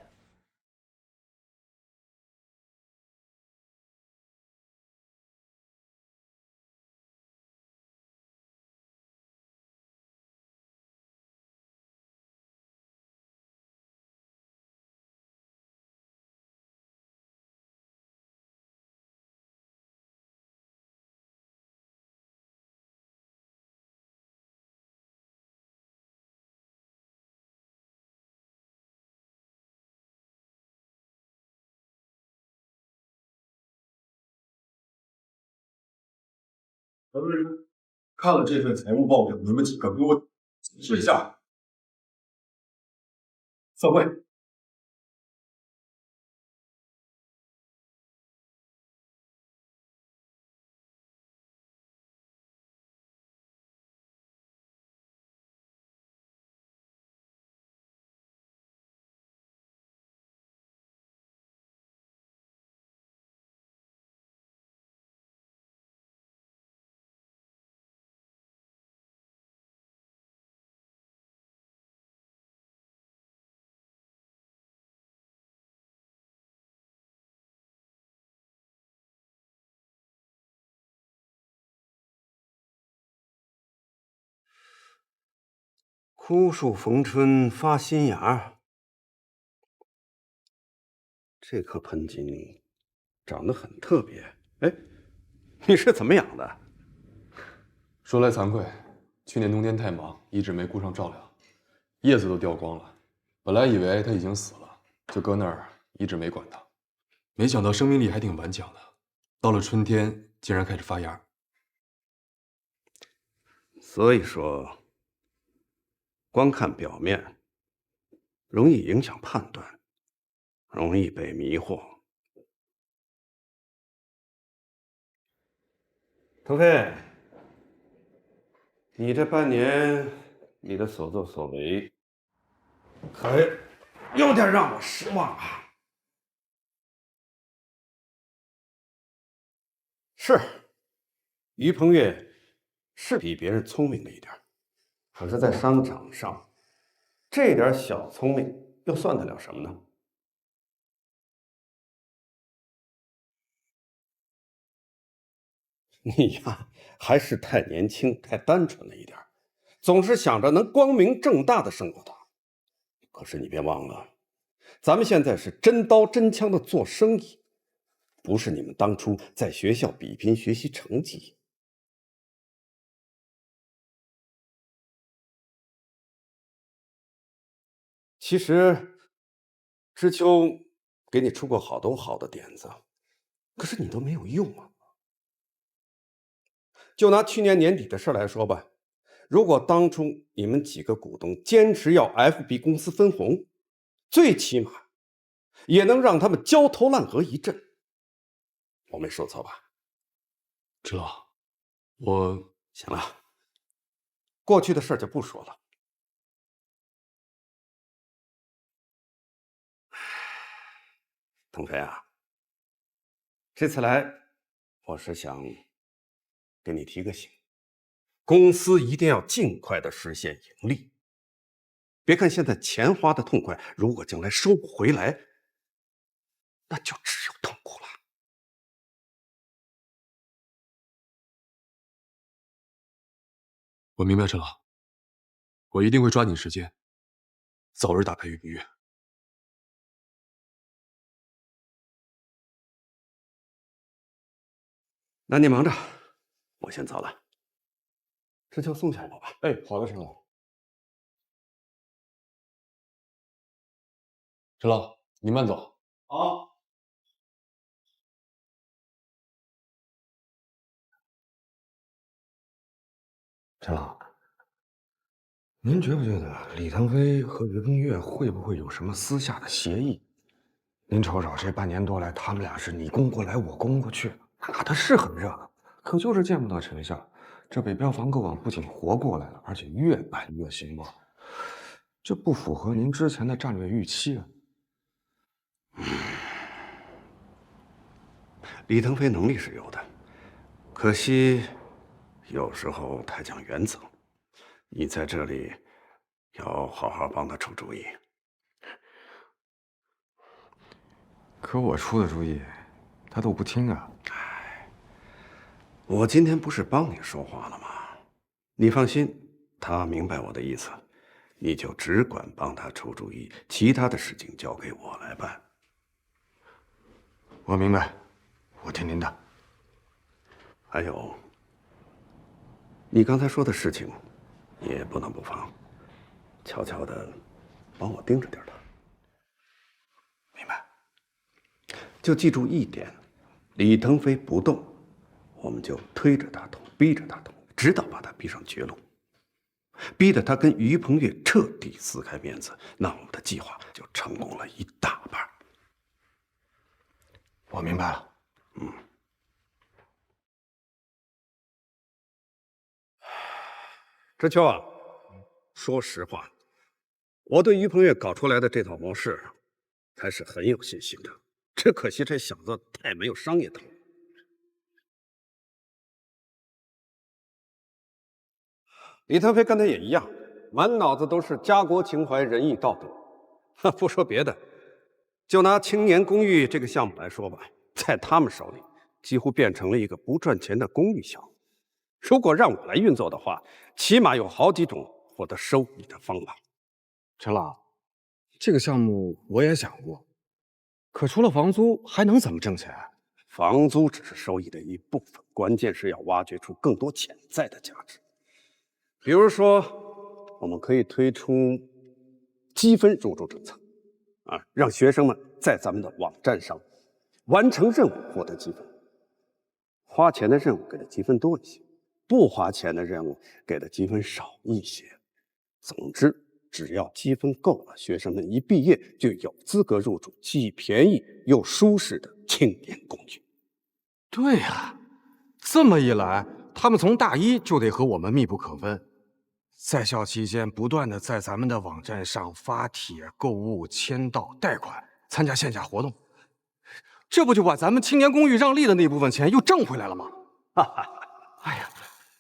咱们看了这份财务报表，你们几个给我解释一下。散会。枯树逢春发新芽，这颗盆景长得很特别。哎，你是怎么养的？说来惭愧，去年冬天太忙，一直没顾上照料，叶子都掉光了。本来以为他已经死了，就搁那儿一直没管他，没想到生命力还挺顽强的，到了春天竟然开始发芽。所以说，光看表面，容易影响判断，容易被迷惑。腾飞，你这半年你的所作所为，可有点让我失望啊。是，于鹏岳是比别人聪明了一点，可是，在商场上，这点小聪明又算得了什么呢？你呀，还是太年轻、太单纯了一点，总是想着能光明正大的生活的。可是你别忘了，咱们现在是真刀真枪的做生意，不是你们当初在学校比拼学习成绩。其实，知秋给你出过好多好的点子，可是你都没有用啊。就拿去年年底的事来说吧，如果当初你们几个股东坚持要 FB 公司分红，最起码也能让他们焦头烂额一阵。我没说错吧？知道，我行了，过去的事就不说了。腾飞啊，这次来，我是想给你提个醒，公司一定要尽快的实现盈利。别看现在钱花的痛快，如果将来收不回来，那就只有痛苦了。我明白，陈老，我一定会抓紧时间，早日打败于明月。那你忙着，我先走了。这就送下我吧。哎，好的，陈老。陈老，你慢走。好。陈老，您觉不觉得李腾飞和于鹏岳会不会有什么私下的协议？您瞅瞅，这半年多来，他们俩是你攻过来，我攻过去，打的是很热闹，可就是见不到成效。这北漂房客网不仅活过来了，而且越办越兴旺，这不符合您之前的战略预期啊。李腾飞能力是有的，可惜有时候太讲原则。你在这里要好好帮他出主意。可我出的主意，他都不听啊。我今天不是帮你说话了吗？你放心，他明白我的意思，你就只管帮他出主意，其他的事情交给我来办。我明白，我听您的。还有，你刚才说的事情，也不能不防，悄悄的帮我盯着点他。明白？就记住一点，李腾飞不动，我们就推着他动，逼着他动，直到把他逼上绝路，逼得他跟于鹏岳彻底撕开面子，那我们的计划就成功了一大半。我明白了。知秋啊，说实话，我对于鹏岳搞出来的这套模式还是很有信心的。只可惜这小子太没有商业头。李腾飞跟他也一样，满脑子都是家国情怀、仁义道德。不说别的，就拿青年公寓这个项目来说吧，在他们手里几乎变成了一个不赚钱的公益项目。如果让我来运作的话，起码有好几种获得收益的方法。陈老，这个项目我也想过，可除了房租还能怎么挣钱？房租只是收益的一部分，关键是要挖掘出更多潜在的价值。比如说，我们可以推出积分入驻政策，让学生们在咱们的网站上完成任务获得积分。花钱的任务给的积分多一些，不花钱的任务给的积分少一些。总之，只要积分够了，学生们一毕业就有资格入住既便宜又舒适的青年公寓。对呀，这么一来，他们从大一就得和我们密不可分。在校期间，不断的在咱们的网站上发帖、购物、签到、贷款、参加线下活动，这不就把咱们青年公寓让利的那部分钱又挣回来了吗？哎呀，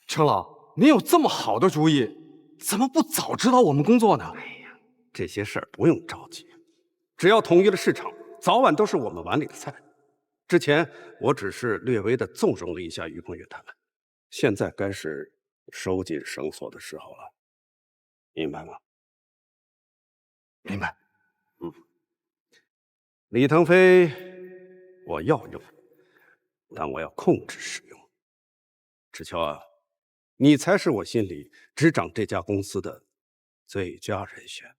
程老，您有这么好的主意，怎么不早指导我们工作呢？哎呀，这些事儿不用着急，只要统一了市场，早晚都是我们碗里的菜。之前我只是略微的纵容了一下于鹏岳他们，现在该是收紧绳索的时候了，明白吗？明白。李腾飞，我要用，但我要控制使用。志乔啊，你才是我心里执掌这家公司的最佳人选。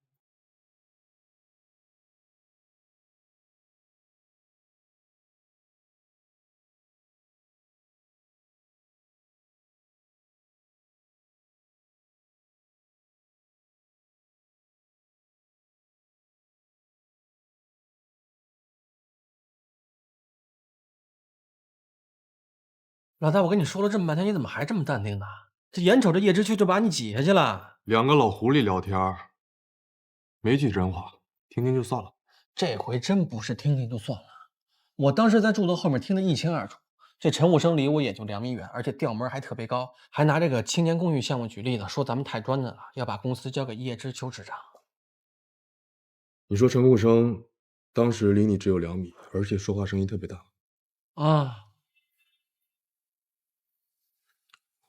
老大，我跟你说了这么半天，你怎么还这么淡定呢？这眼瞅着叶知秋就把你挤下去了。两个老狐狸聊天，没句真话，听听就算了。这回真不是听听就算了，我当时在柱子后面听得一清二楚。这陈武生离我也就2米远，而且调门还特别高，还拿这个青年公寓项目举例子，说咱们太专了，要把公司交给叶知秋执掌。你说陈武生当时离你只有2米，而且说话声音特别大。啊，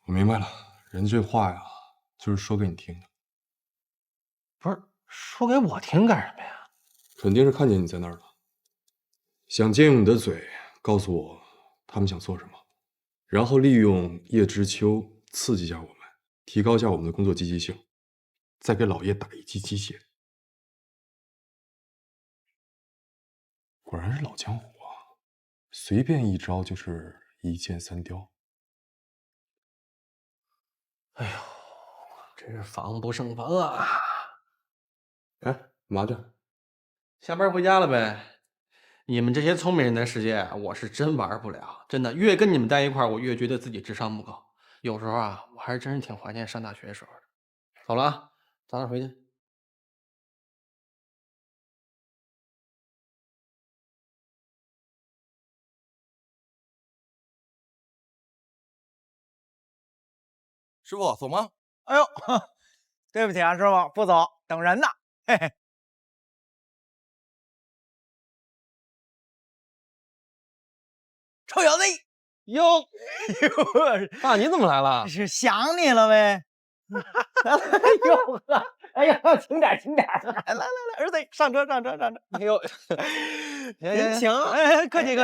我明白了，人这话呀，就是说给你听的。不是说给我听干什么呀？肯定是看见你在那儿了，想借用你的嘴告诉我他们想做什么，然后利用叶知秋刺激一下我们，提高一下我们的工作积极性，再给老叶打一剂鸡血。果然是老江湖啊，随便一招就是1箭3雕。哎呦，真是防不胜防啊！哎，干嘛去？下班回家了呗。你们这些聪明人的世界，我是真玩不了。真的，越跟你们在一块儿，我越觉得自己智商不高。有时候啊，我还是真是挺怀念上大学时候的。走了啊，早点回去。师傅，走吗？哎呦，对不起啊，师傅，不走，等人呢。嘿嘿。臭小子！哟，爸，你怎么来了？是想你了呗。哎呦呵，哎呀，轻点，轻点。来，儿子，上车。哎呦，行，请，哎，客气，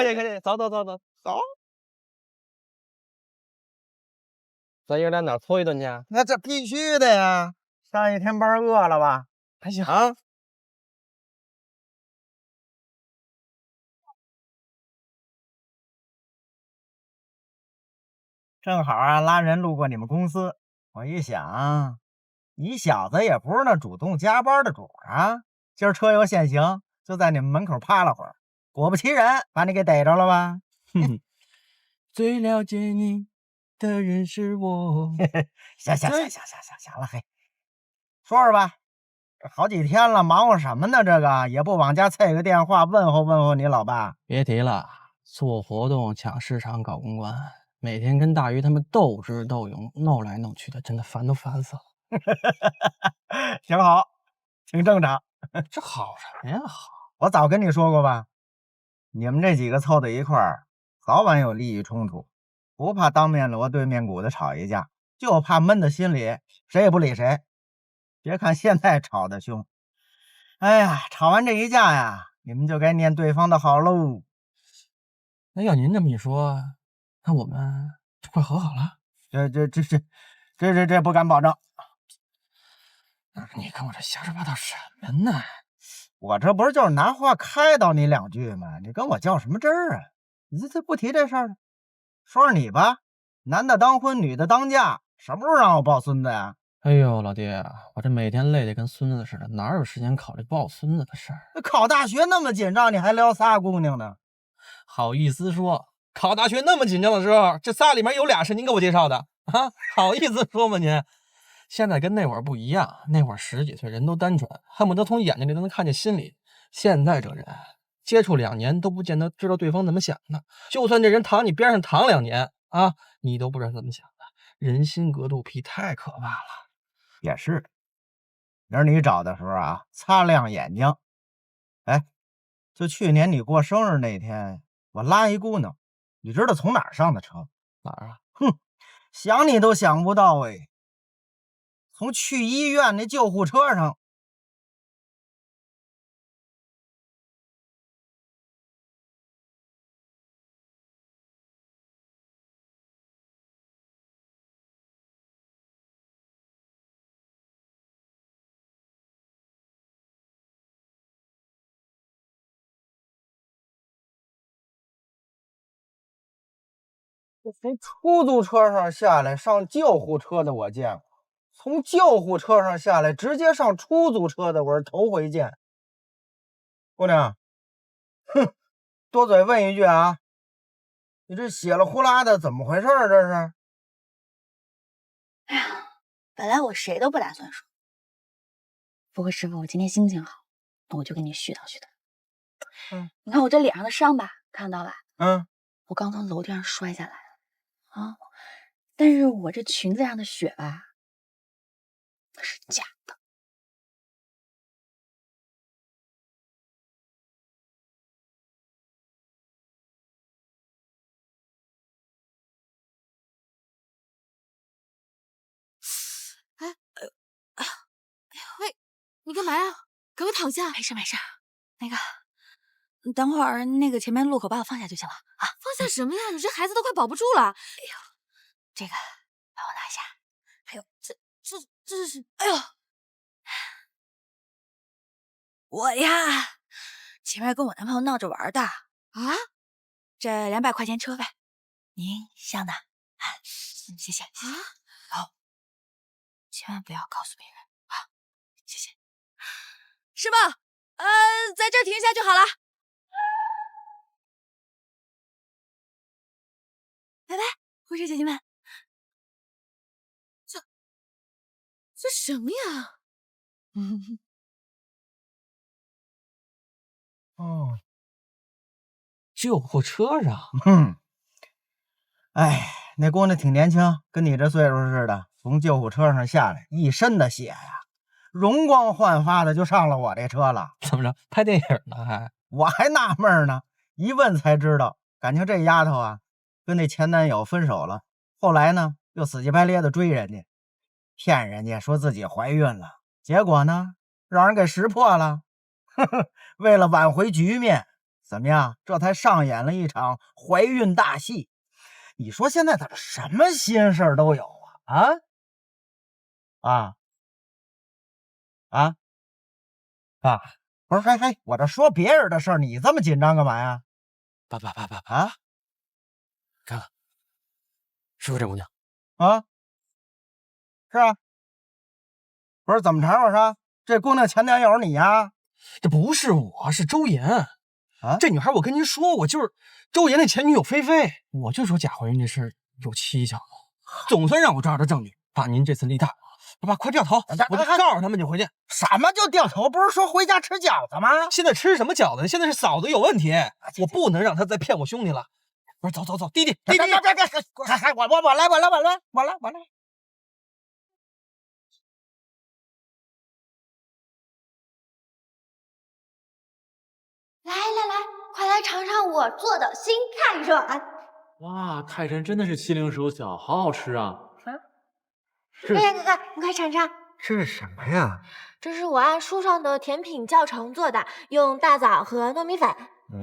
走。咱爷俩哪搓一顿去？那这必须的呀！上一天班饿了吧？还行啊。正好啊，拉人路过你们公司，我一想，你小子也不是那主动加班的主啊。今儿车有限行，就在你们门口趴了会儿，果不其然，把你给逮着了吧？最了解你的人是我。行了，嘿，说吧，这好几天了，忙活什么呢？这个也不往家催个电话问候你老爸。别提了，做活动、抢市场、搞公关，每天跟大鱼他们斗智斗勇，弄来弄去的，真的烦死了。挺好，挺正常。这好什么呀？好，我早跟你说过吧，你们这几个凑在一块儿，早晚有利益冲突，不怕当面锣对面鼓的吵一架，就怕闷在心里，谁也不理谁。别看现在吵得凶，哎呀，吵完这一架呀，你们就该念对方的好喽。那要您这么一说，那我们就快和好了？这不敢保证。你跟我这瞎说八道什么呢？我这不是就是拿话开导你2句吗？你跟我较什么真儿啊？你这不提这事儿了，说说你吧，男的当婚，女的当嫁，什么时候让我抱孙子呀？哎呦，老爹，我这每天累得跟孙子似的，哪有时间考虑抱孙子的事儿？考大学那么紧张，你还撩仨姑娘呢？好意思说，考大学那么紧张的时候，这仨里面有俩是您给我介绍的啊？好意思说吗您？现在跟那会儿不一样，那会儿10几岁人都单纯，恨不得从眼睛里都能看见心里。现在这人接触2年都不见得知道对方怎么想的，就算这人躺你边上躺2年啊，你都不知道怎么想的。人心隔肚皮，太可怕了。也是，明儿你找的时候啊，擦亮眼睛。哎，就去年你过生日那天，我拉一姑娘，你知道从哪儿上的车？哪儿啊？哼，想你都想不到哎，从去医院那救护车上。从出租车上下来上救护车的我见过，从救护车上下来直接上出租车的我是头回见。姑娘，哼，多嘴问一句啊，你这血了呼啦的怎么回事啊？这是？哎呀，本来我谁都不打算说，不过师傅，我今天心情好，那我就给你絮叨絮叨。你看我这脸上的伤吧，看到吧？我刚从楼梯上摔下来了啊，但是我这裙子上的血吧，那是假的。喂，你干嘛呀？赶快躺下。没事没事，那个，等会儿那个前面路口把我放下就行了啊。放下什么呀？你这孩子都快保不住了。哎呦，这个帮我拿下。还有，这是，哎呦，我呀，前面跟我男朋友闹着玩的啊。这200块钱车费，您想呢？谢谢谢谢。好，千万不要告诉别人啊！谢谢。师傅，在这儿停下就好了。拜拜，护士姐姐们。这什么呀？哦，救护车上。哎，那姑娘挺年轻，跟你这岁数似的，从救护车上下来，一身的血呀，容光焕发的就上了我这车了。怎么着，拍电影呢？我还纳闷呢，一问才知道，感情这丫头啊，跟那前男友分手了，后来呢，又死乞白咧的追人家，骗人家说自己怀孕了，结果呢，让人给识破了。为了挽回局面，怎么样？这才上演了一场怀孕大戏。你说现在怎么什么心事都有啊？不是，嘿，我这说别人的事儿，你这么紧张干嘛呀？爸，啊！看看，是不是这姑娘？啊，是啊。不是怎么着？我说这姑娘前男友你呀？这不是我，是周岩啊。这女孩我跟您说过，就是周岩那前女友菲菲。我就说假怀孕这事有蹊跷，总算让我抓着证据。爸，您这次立大。爸，快掉头！我就告诉他们你回去。什么就掉头？不是说回家吃饺子吗？现在吃什么饺子？现在是嫂子有问题，我不能让她再骗我兄弟了。不是，走，弟弟，别，我来。来，快来尝尝我做的新泰软。哇，泰山真的是7零手巧，好好吃啊！哎，哥哥，你快尝尝。这是什么呀？这是我按书上的甜品教程做的，用大枣和糯米粉，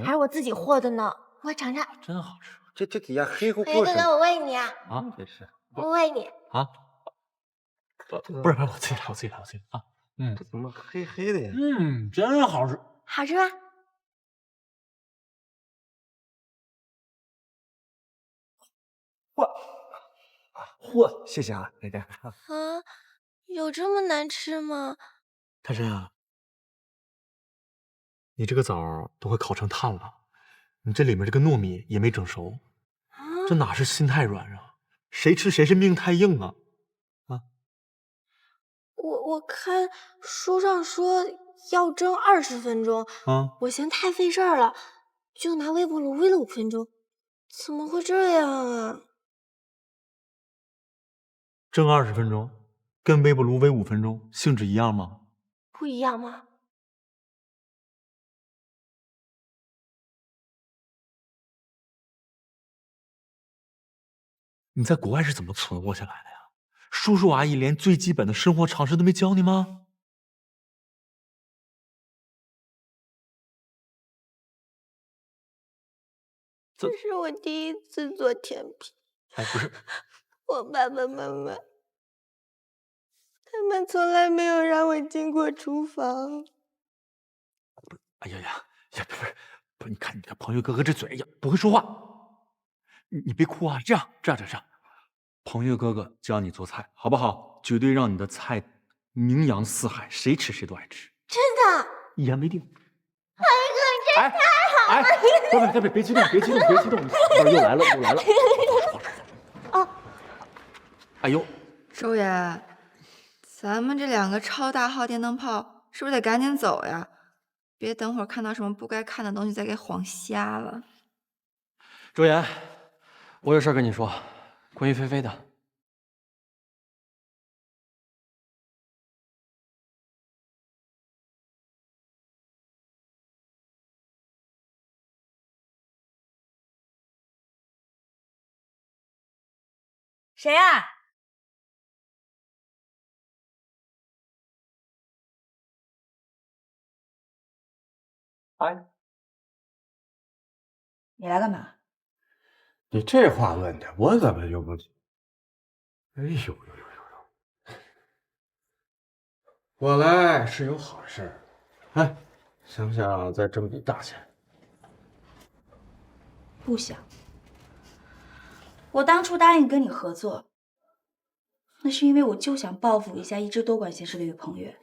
还是我自己和的呢。我尝尝，真好吃。这底下黑乎乎哎，哥哥，我喂你啊！真是我喂你啊！不是，我自己来啊！这怎么黑黑的呀？真好吃。好吃吗？嚯，谢谢啊，奶奶。啊，有这么难吃吗？大珍啊，你这个枣都快烤成炭了，你这里面这个糯米也没整熟，这哪是心太软啊？谁吃谁是命太硬啊！我看书上说要蒸20分钟，我嫌太费事儿了，就拿微波炉煨了5分钟。怎么会这样啊？蒸20分钟，跟微波炉煨5分钟，性质一样吗？不一样吗？你在国外是怎么存活下来的呀？叔叔阿姨连最基本的生活常识都没教你吗？这是我第一次做甜品。哎，不是，我爸爸妈妈他们从来没有让我进过厨房。哎呀，不是，你看你的朋友哥哥这嘴呀，不会说话。你别哭啊，这样，朋友哥哥教你做菜，好不好？绝对让你的菜名扬四海，谁吃谁都爱吃。真的？一言为定。朋友哥，这太好了！别激动，又来了。哦，哎呦，周爷，咱们这2个超大号电灯泡是不是得赶紧走呀？别等会儿看到什么不该看的东西再给晃瞎了。周岩，我有事跟你说，关于菲菲的。谁呀？哎，你来干嘛？你这话问的，我怎么就不？哎呦，我来是有好事儿。哎，想不想再挣笔大钱？不想。我当初答应跟你合作，那是因为我就想报复一下一直多管闲事的于鹏月。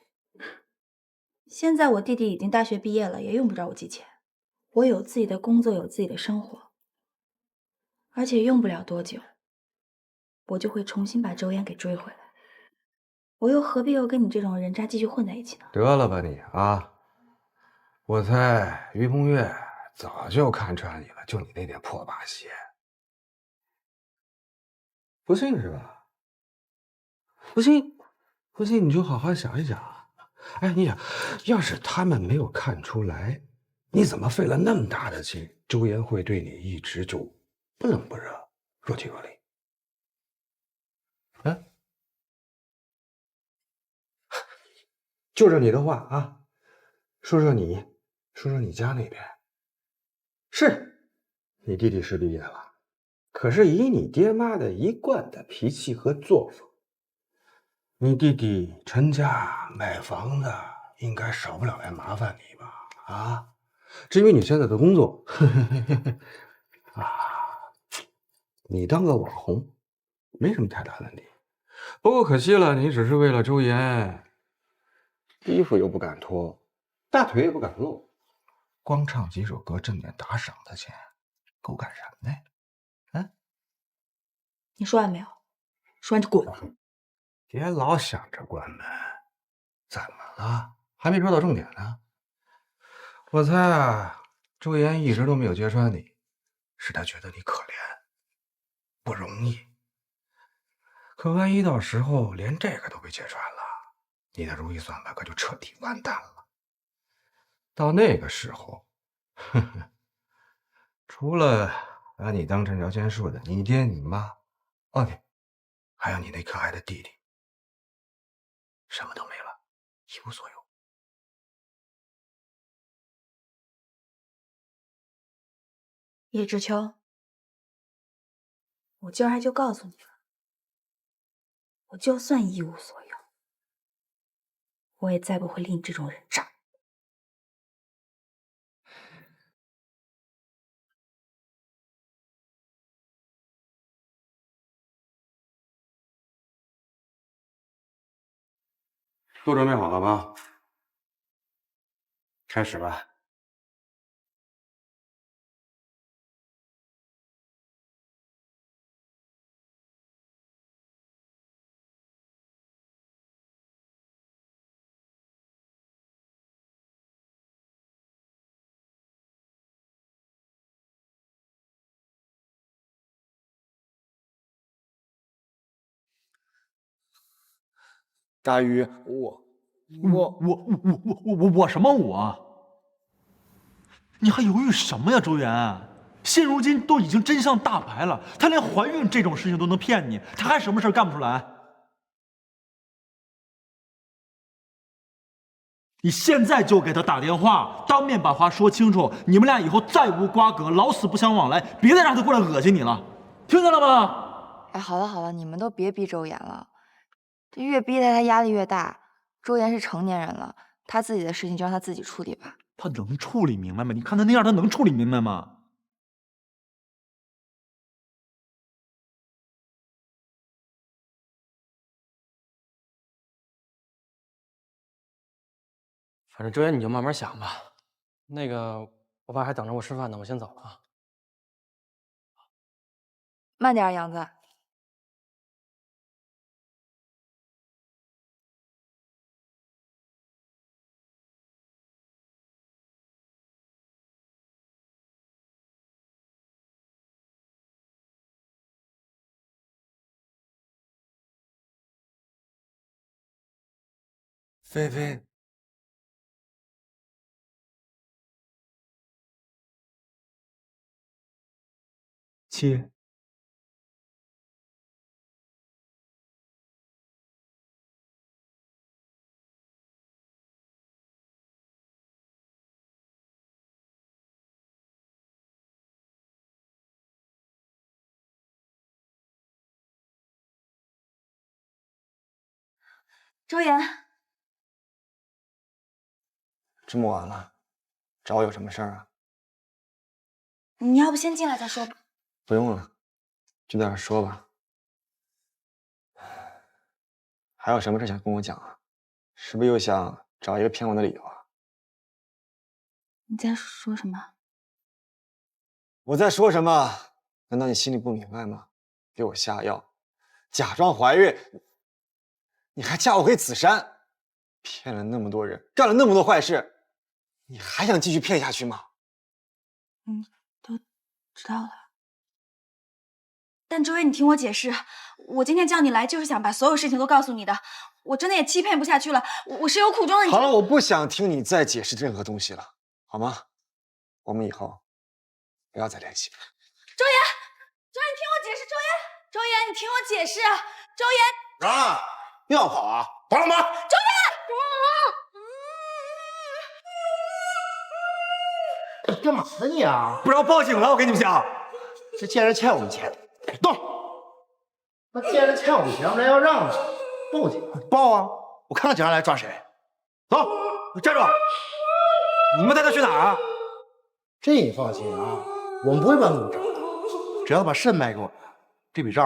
现在我弟弟已经大学毕业了，也用不着我寄钱。我有自己的工作，有自己的生活，而且用不了多久，我就会重新把周岩给追回来。我又何必要跟你这种人渣继续混在一起呢？得了吧你啊！我猜于鹏月早就看穿你了，就你那点破把戏。不信是吧？不信你就好好想一想。哎，你想，要是他们没有看出来，你怎么费了那么大的劲，周岩会对你一直就不冷不热，若即若离？啊？就着你的话啊，说说你家那边。是，你弟弟是毕业了。可是以你爹妈的一贯的脾气和作风，你弟弟成家买房子应该少不了来麻烦你吧？啊，至于你现在的工作，啊，你当个网红没什么太大问题。不过可惜了，你只是为了周岩，衣服又不敢脱，大腿也不敢露，光唱几首歌挣点打赏的钱，够干什么呀？你说完没有？说完就滚！别老想着关门，怎么了？还没说到重点呢。我猜啊，周岩一直都没有揭穿你，是他觉得你可怜，不容易。可万一到时候连这个都被揭穿了，你的如意算盘可就彻底完蛋了。到那个时候，除了把你当成摇钱树的你爹你妈，哦对，还有你那可爱的弟弟，什么都没了，一无所有。叶知秋，我今儿还就告诉你了，我就算一无所有，我也再不会令你这种人渣。都准备好了吗？开始吧。大鱼，我什么我？你还犹豫什么呀，周岩？现如今都已经真相大白了，她连怀孕这种事情都能骗你，她还什么事干不出来？你现在就给她打电话，当面把话说清楚，你们俩以后再无瓜葛，老死不相往来，别再让她过来恶心你了，听见了吗？哎，好了好了，你们都别逼周岩了，这越逼他压力越大。周岩是成年人了，他自己的事情就让他自己处理吧。他能处理明白吗？你看他那样，他能处理明白吗？反正周岩你就慢慢想吧。那个，我爸还等着我吃饭呢，我先走了啊。慢点，杨子。菲菲，七，周岩，这么晚了，找我有什么事儿啊？你要不先进来再说吧。不用了，就在这儿说吧。还有什么事想跟我讲啊？是不是又想找一个骗我的理由啊？你在说什么？我在说什么？难道你心里不明白吗？给我下药，假装怀孕，你还嫁我给子珊，骗了那么多人，干了那么多坏事，你还想继续骗下去吗？都知道了。但周岩，你听我解释，我今天叫你来就是想把所有事情都告诉你的，我真的也欺骗不下去了，我是有苦衷的。好了，我不想听你再解释任何东西了，好吗？我们以后不要再联系了。周岩，周岩，你听我解释，周岩，你听我解释，周岩。啊！又要跑啊？跑什么？周岩，干嘛呢你啊？不要报警了，我跟你们讲，这贱人欠我们钱，动！那贱人欠我们钱，我们要让着，报警？报啊！我看看警察来抓谁。走，站住！你们带他去哪儿啊？这你放心啊，我们不会帮你们找的，只要把肾卖给我们，这笔账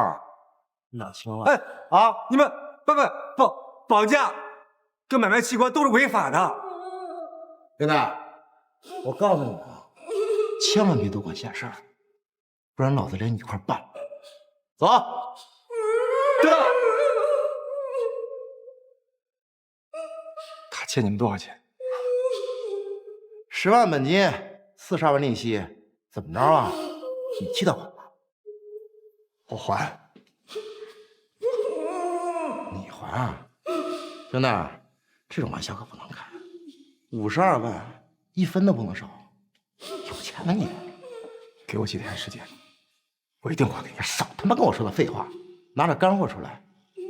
拿清了。哎啊！你们绑架跟买卖器官都是违法的。兄弟，我告诉你啊，千万别多管闲事儿，不然老子连你一块办了。走，等等，他欠你们多少钱？10万本金，42万利息，怎么着啊？你替他还吧。我还。你还啊？兄弟，这种玩笑可不能开。52万，1分都不能少。有钱了你？给我几天时间，我一定还给你。少他妈跟我说的废话，拿点干货出来。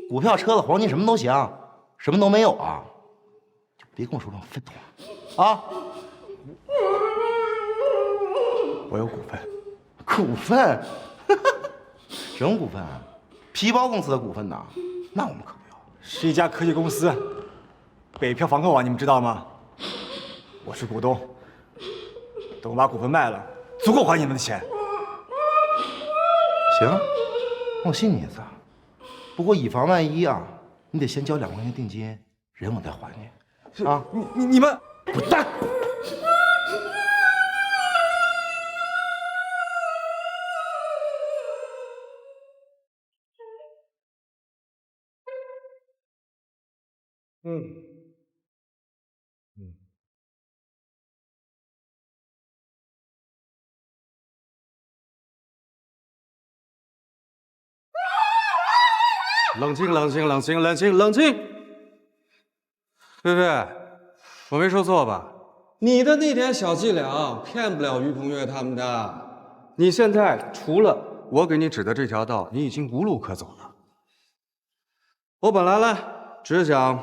股票、车子、黄金什么都行，什么都没有啊？就别跟我说这种废话啊！我有股份。股份？什么股份啊？皮包公司的股份呐？那我们可不要。是一家科技公司，北漂房客网你们知道吗？我是股东，等我把股份卖了，足够还你们的钱。行，我信你一次。不过以防万一啊，你得先交2块钱定金，人我再还你。啊，你们滚蛋！冷静，冷静，冷静，冷静，冷静。菲菲，我没说错吧？你的那点小伎俩骗不了于鹏月他们的。你现在除了我给你指的这条道，你已经无路可走了。我本来呢，只想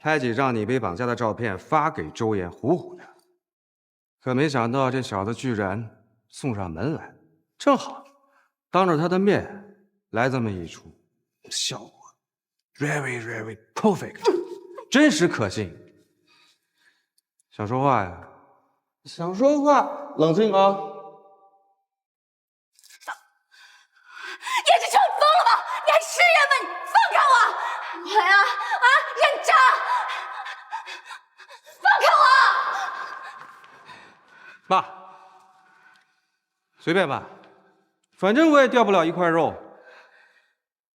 拍几张你被绑架的照片发给周岩唬唬他，可没想到这小子居然送上门来，正好当着他的面来这么一出。效果 very perfect， 真实可信。想说话呀？想说话，冷静啊！叶志成，你疯了吗？你还是人吗？你放开我！我呀，认真！放开我！爸，随便吧，反正我也掉不了一块肉。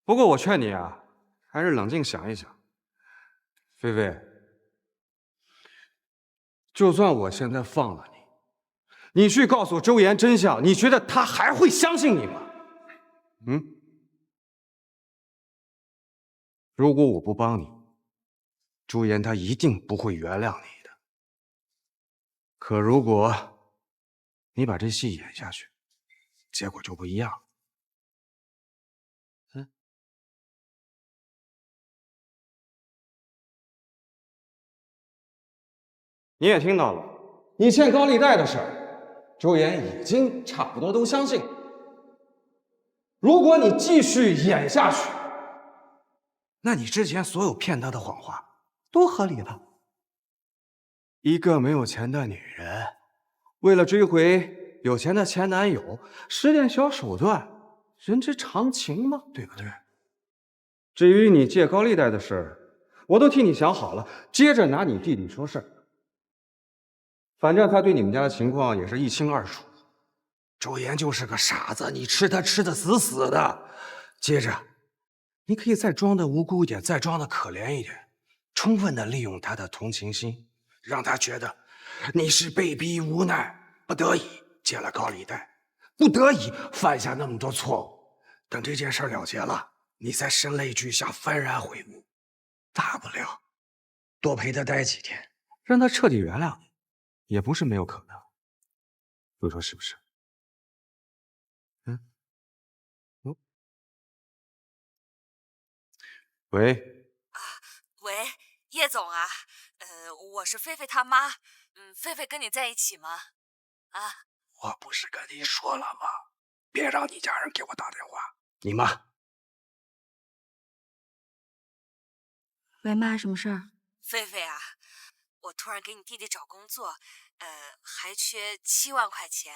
不过我劝你啊，还是冷静想一想。菲菲，就算我现在放了你，你去告诉周岩真相，你觉得他还会相信你吗？如果我不帮你，周岩他一定不会原谅你的。可如果你把这戏演下去，结果就不一样了。你也听到了，你欠高利贷的事儿，周岩已经差不多都相信了。如果你继续演下去，那你之前所有骗他的谎话都合理了。一个没有钱的女人，为了追回有钱的前男友，使点小手段，人之常情嘛，对不对？至于你借高利贷的事儿，我都替你想好了，接着拿你弟弟说事儿。反正他对你们家的情况也是一清二楚。周岩就是个傻子，你吃他吃得死死的。接着，你可以再装的无辜一点，再装的可怜一点，充分的利用他的同情心，让他觉得你是被逼无奈，不得已借了高利贷，不得已犯下那么多错误。等这件事了结了，你再声泪俱下，幡然悔悟，大不了多陪他待几天，让他彻底原谅你。也不是没有可能，你说是不是？喂，喂，叶总啊，我是菲菲他妈，菲菲跟你在一起吗？啊，我不是跟你说了吗？别让你家人给我打电话。你妈。喂，妈，什么事儿？菲菲啊，我突然给你弟弟找工作，还缺7万块钱，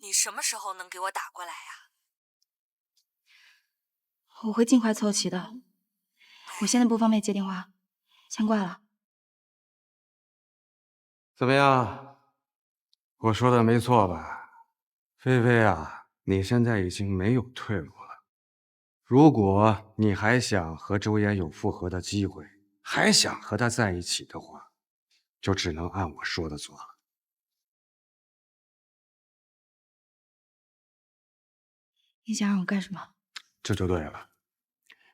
你什么时候能给我打过来呀？我会尽快凑齐的。我现在不方便接电话，先挂了。怎么样？我说的没错吧？菲菲啊，你现在已经没有退路了。如果你还想和周岩有复合的机会，还想和他在一起的话，就只能按我说的做了。你想让我干什么？这就对了。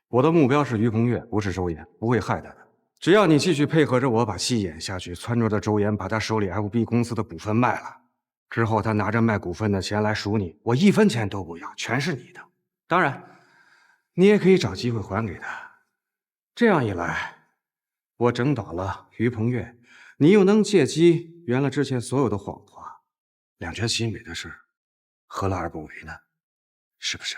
我的目标是于鹏月，不是周岩，不会害他的。只要你继续配合着我把戏演下去，撺掇着周岩把他手里 FB 公司的股份卖了，之后他拿着卖股份的钱来赎你，我1分钱都不要，全是你的。当然，你也可以找机会还给他。这样一来，我整倒了于鹏月，你又能借机圆了之前所有的谎话，两全其美的事，何乐而不为呢？是不是？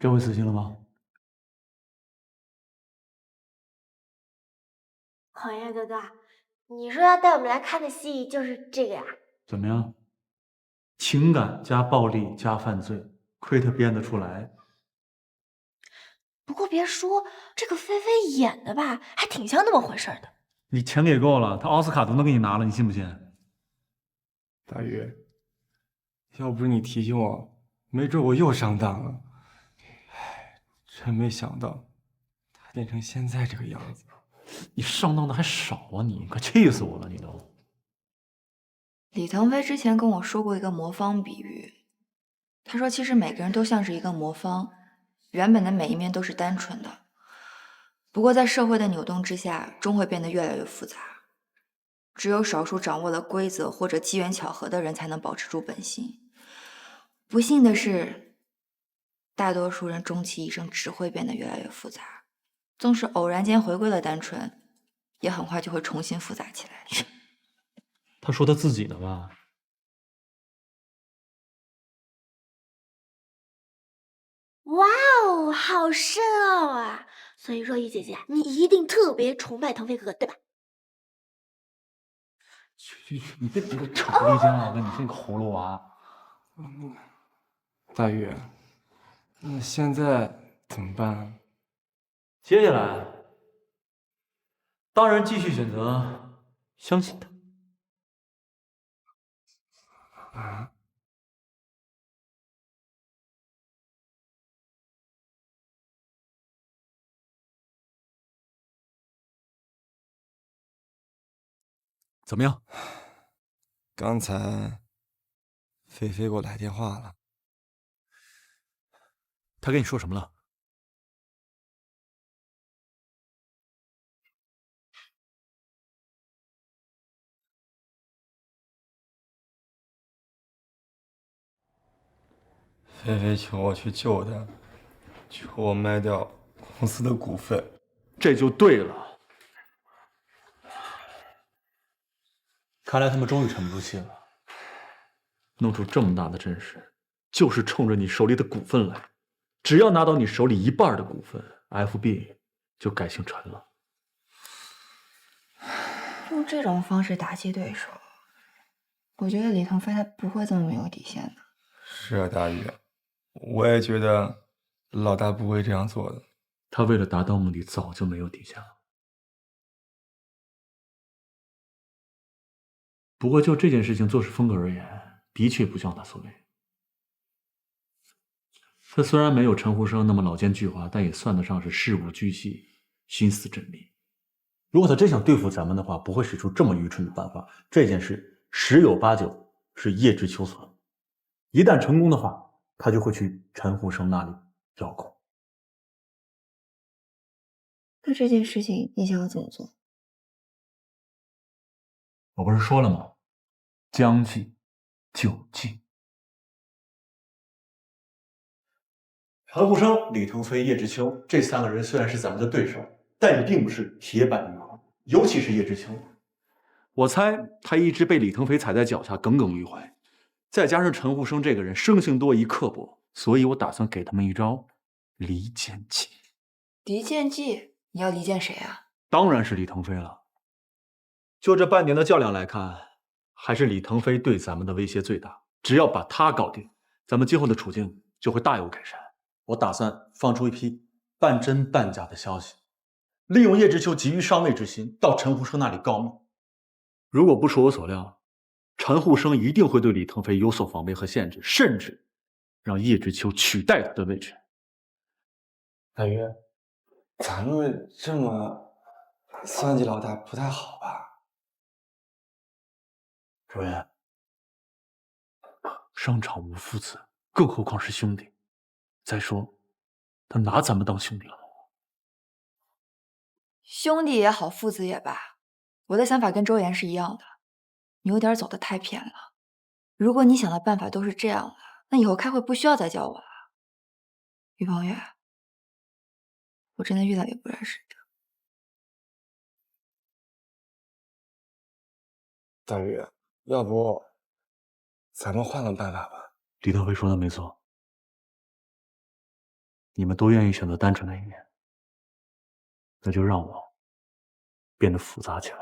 这回死心了吗？黄月哥哥，你说要带我们来看的戏就是这个呀？怎么样？情感加暴力加犯罪，亏他编得出来。不过别说，这个菲菲演的吧，还挺像那么回事的。你钱给够了，他奥斯卡都能给你拿了，你信不信？大鱼，要不是你提醒我，没准我又上当了。唉，真没想到他变成现在这个样子。你上当的还少啊你，快气死我了你都。李腾飞之前跟我说过一个魔方比喻，他说其实每个人都像是一个魔方，原本的每一面都是单纯的，不过在社会的扭动之下，终会变得越来越复杂。只有少数掌握了规则或者机缘巧合的人才能保持住本心。不幸的是，大多数人终其一生只会变得越来越复杂，纵使偶然间回归了单纯，也很快就会重新复杂起来。他说他自己的吧？哇哦，好深奥啊！所以若依姐姐，你一定特别崇拜腾飞哥哥，对吧？你别扯离间了，我跟你是个葫芦娃。大鱼，那现在怎么办？接下来，当然继续选择相信他。啊？怎么样？刚才菲菲给我来电话了。他跟你说什么了？菲菲求我去救她，求我卖掉公司的股份。这就对了。看来他们终于沉不住气了，弄出这么大的阵势，就是冲着你手里的股份来。只要拿到你手里一半的股份 ，FB 就改姓陈了。用这种方式打击对手，我觉得李腾飞他不会这么没有底线的。是啊，大鱼，我也觉得老大不会这样做的。他为了达到目的，早就没有底线了。不过就这件事情做事风格而言，的确不像他所为。他虽然没有陈胡生那么老奸巨猾，但也算得上是事无巨细、心思缜密。如果他真想对付咱们的话，不会使出这么愚蠢的办法。这件事十有八九是叶知秋所为。一旦成功的话，他就会去陈胡生那里邀功。那这件事情你想要怎么做？我不是说了吗？将计就计。陈胡生、李腾飞、叶知秋这三个人虽然是咱们的对手，但也并不是铁板一块，尤其是叶知秋。我猜他一直被李腾飞踩在脚下，耿耿于怀。再加上陈胡生这个人生性多疑、刻薄，所以我打算给他们一招离间计。离间计？你要离间谁啊？当然是李腾飞了。就这半年的较量来看，还是李腾飞对咱们的威胁最大。只要把他搞定，咱们今后的处境就会大有改善。我打算放出一批半真半假的消息，利用叶知秋急于上位之心，到陈胡生那里告密。如果不出我所料，陈胡生一定会对李腾飞有所防备和限制，甚至让叶知秋取代他的位置。大鱼，咱们这么算计老大不太好吧？周岩，商场无父子，更何况是兄弟。再说，他拿咱们当兄弟了吗？兄弟也好，父子也罢，我的想法跟周岩是一样的。你有点走得太偏了。如果你想的办法都是这样的，那以后开会不需要再叫我了。于鹏月，我真的越来越不认识你了。大鱼，要不咱们换个办法吧？李腾飞说的没错，你们都愿意选择单纯的一面，那就让我变得复杂起来。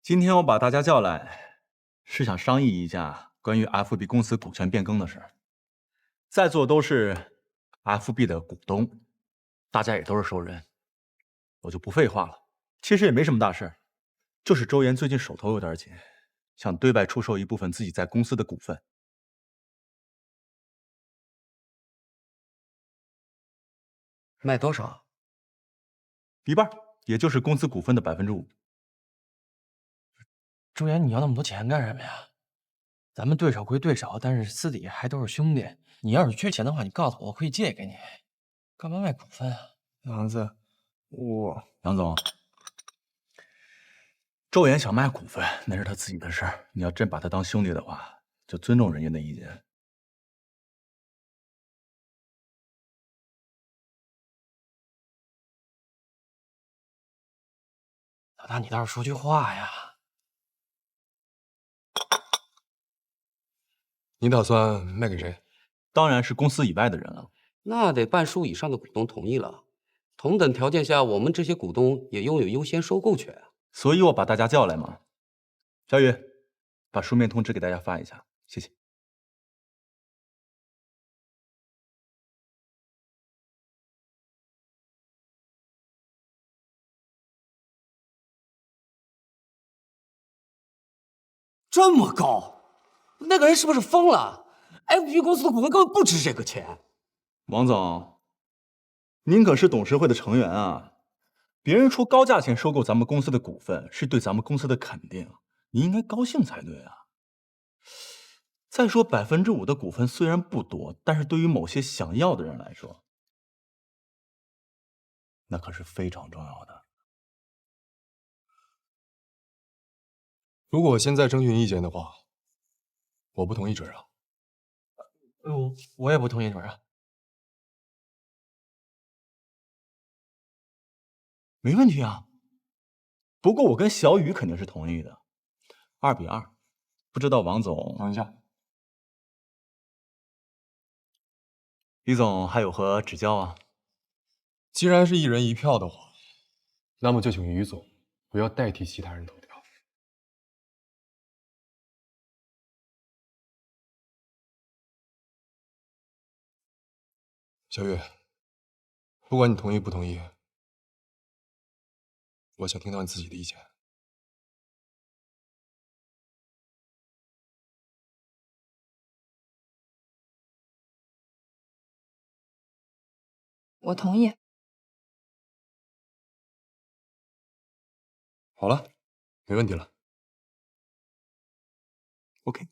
今天我把大家叫来，是想商议一下关于 FB 公司股权变更的事儿。在座都是 FB 的股东，大家也都是熟人，我就不废话了。其实也没什么大事，就是周岩最近手头有点紧，想对外出售一部分自己在公司的股份。卖多少？一半，也就是公司股份的5%。周岩，你要那么多钱干什么呀？咱们对手归对手，但是私底下还都是兄弟。你要是缺钱的话，你告诉我，我可以借给你。干嘛卖股份啊？杨子，杨总，周岩想卖股份，那是他自己的事儿。你要真把他当兄弟的话，就尊重人家的意见。老大，你倒是说句话呀！你打算卖给谁？当然是公司以外的人了。那得半数以上的股东同意了。同等条件下，我们这些股东也拥有优先收购权啊。所以我把大家叫来嘛。小雨，把书面通知给大家发一下，谢谢。这么高，那个人是不是疯了 ？FB 公司的股份根本不值这个钱。王总，您可是董事会的成员啊，别人出高价钱收购咱们公司的股份，是对咱们公司的肯定，你应该高兴才对啊。再说5%的股份虽然不多，但是对于某些想要的人来说，那可是非常重要的。如果我现在征询意见的话，我不同意转让。我也不同意转让。没问题啊。不过我跟小雨肯定是同意的，2比2。不知道王总，等一下，李总还有何指教啊？既然是1人1票的话，那么就请于总不要代替其他人投票。小雨，不管你同意不同意，我想听到你自己的意见。我同意。好了，没问题了。OK。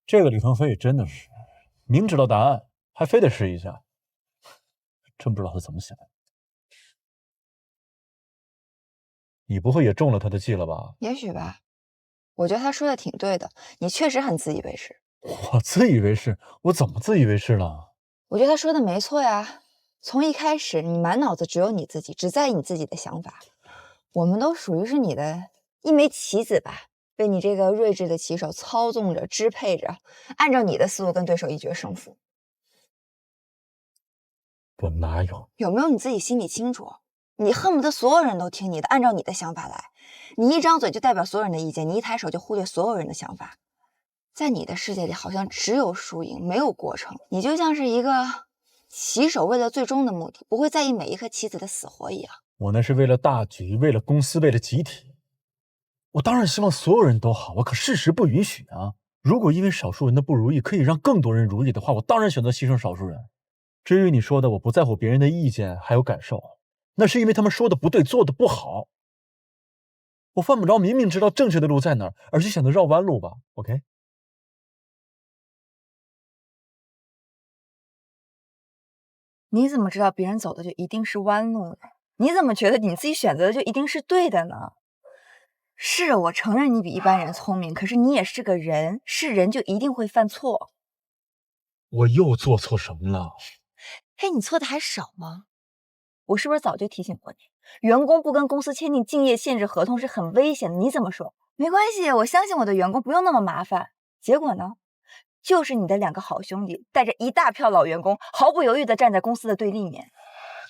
这个李腾飞也真的是，明知道答案还非得试一下，真不知道他怎么想的。你不会也中了他的计了吧？也许吧，我觉得他说的挺对的，你确实很自以为是。我自以为是？我怎么自以为是了？我觉得他说的没错呀。从一开始，你满脑子只有你自己，只在意你自己的想法。我们都属于是你的一枚棋子吧，被你这个睿智的棋手操纵着、支配着，按照你的思路跟对手一决胜负。我哪有？有没有你自己心里清楚？你恨不得所有人都听你的，按照你的想法来。你一张嘴就代表所有人的意见，你一抬手就忽略所有人的想法。在你的世界里，好像只有输赢，没有过程。你就像是一个棋手，为了最终的目的，不会在意每一颗棋子的死活一样。我那是为了大局，为了公司，为了集体。我当然希望所有人都好啊，可事实不允许啊。如果因为少数人的不如意可以让更多人如意的话，我当然选择牺牲少数人。至于你说的我不在乎别人的意见还有感受，那是因为他们说的不对，做的不好。我犯不着明明知道正确的路在哪儿，而去选择绕弯路吧。OK？ 你怎么知道别人走的就一定是弯路呢？你怎么觉得你自己选择的就一定是对的呢？是我承认你比一般人聪明，可是你也是个人，是人就一定会犯错。我又做错什么了？嘿，你错的还少吗？我是不是早就提醒过你，员工不跟公司签订竞业限制合同是很危险的？你怎么说？没关系，我相信我的员工不用那么麻烦。结果呢？就是你的2个好兄弟带着一大票老员工，毫不犹豫地站在公司的对立面。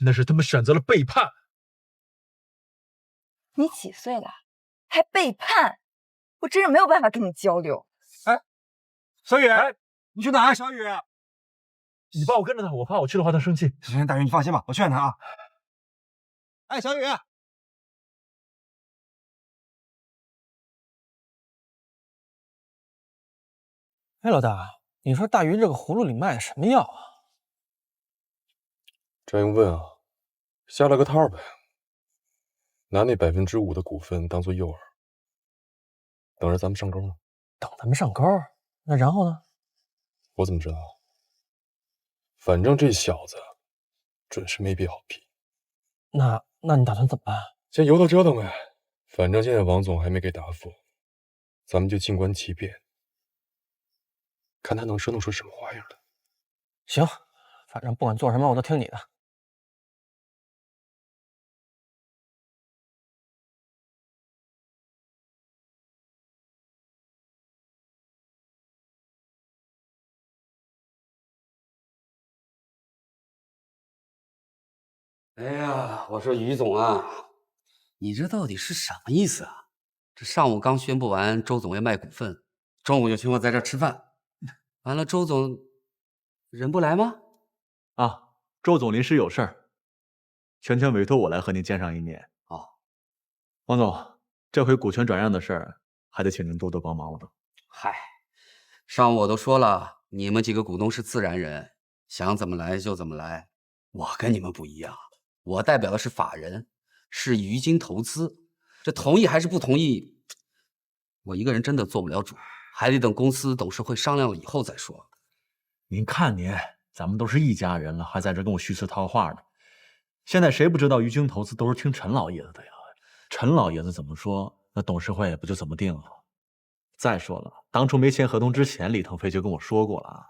那是他们选择了背叛。你几岁了，还背叛？我真是没有办法跟你交流。哎，小雨，你去哪啊？小雨，你帮我跟着他，我怕我去的话他生气。行，大雨，你放心吧，我劝他啊。哎，小雨。哎，老大，你说大鱼这个葫芦里卖的什么药啊？张英问啊，下了个套呗，拿那5%的股份当做诱饵，等着咱们上钩呢。等咱们上钩？那然后呢？我怎么知道？反正这小子准是没憋好皮。那你打算怎么办？先由他折腾呗，反正现在王总还没给答复，咱们就静观其变。看他能折腾出什么花样来。行，反正不管做什么，我都听你的。哎呀，我说于总啊，你这到底是什么意思啊？这上午刚宣布完周总要卖股份，中午就请我在这儿吃饭，完了周总人不来吗？啊，周总临时有事儿，全权委托我来和您见上一面。哦，王总，这回股权转让的事儿还得请您多多帮忙了。嗨，上午我都说了，你们几个股东是自然人，想怎么来就怎么来。我跟你们不一样，我代表的是法人，是于金投资，这同意还是不同意，我一个人真的做不了主，还得等公司董事会商量了以后再说。您看您，咱们都是一家人了，还在这跟我虚词套话呢。现在谁不知道于金投资都是听陈老爷子的呀？陈老爷子怎么说，那董事会不就怎么定了？再说了，当初没签合同之前，李腾飞就跟我说过了，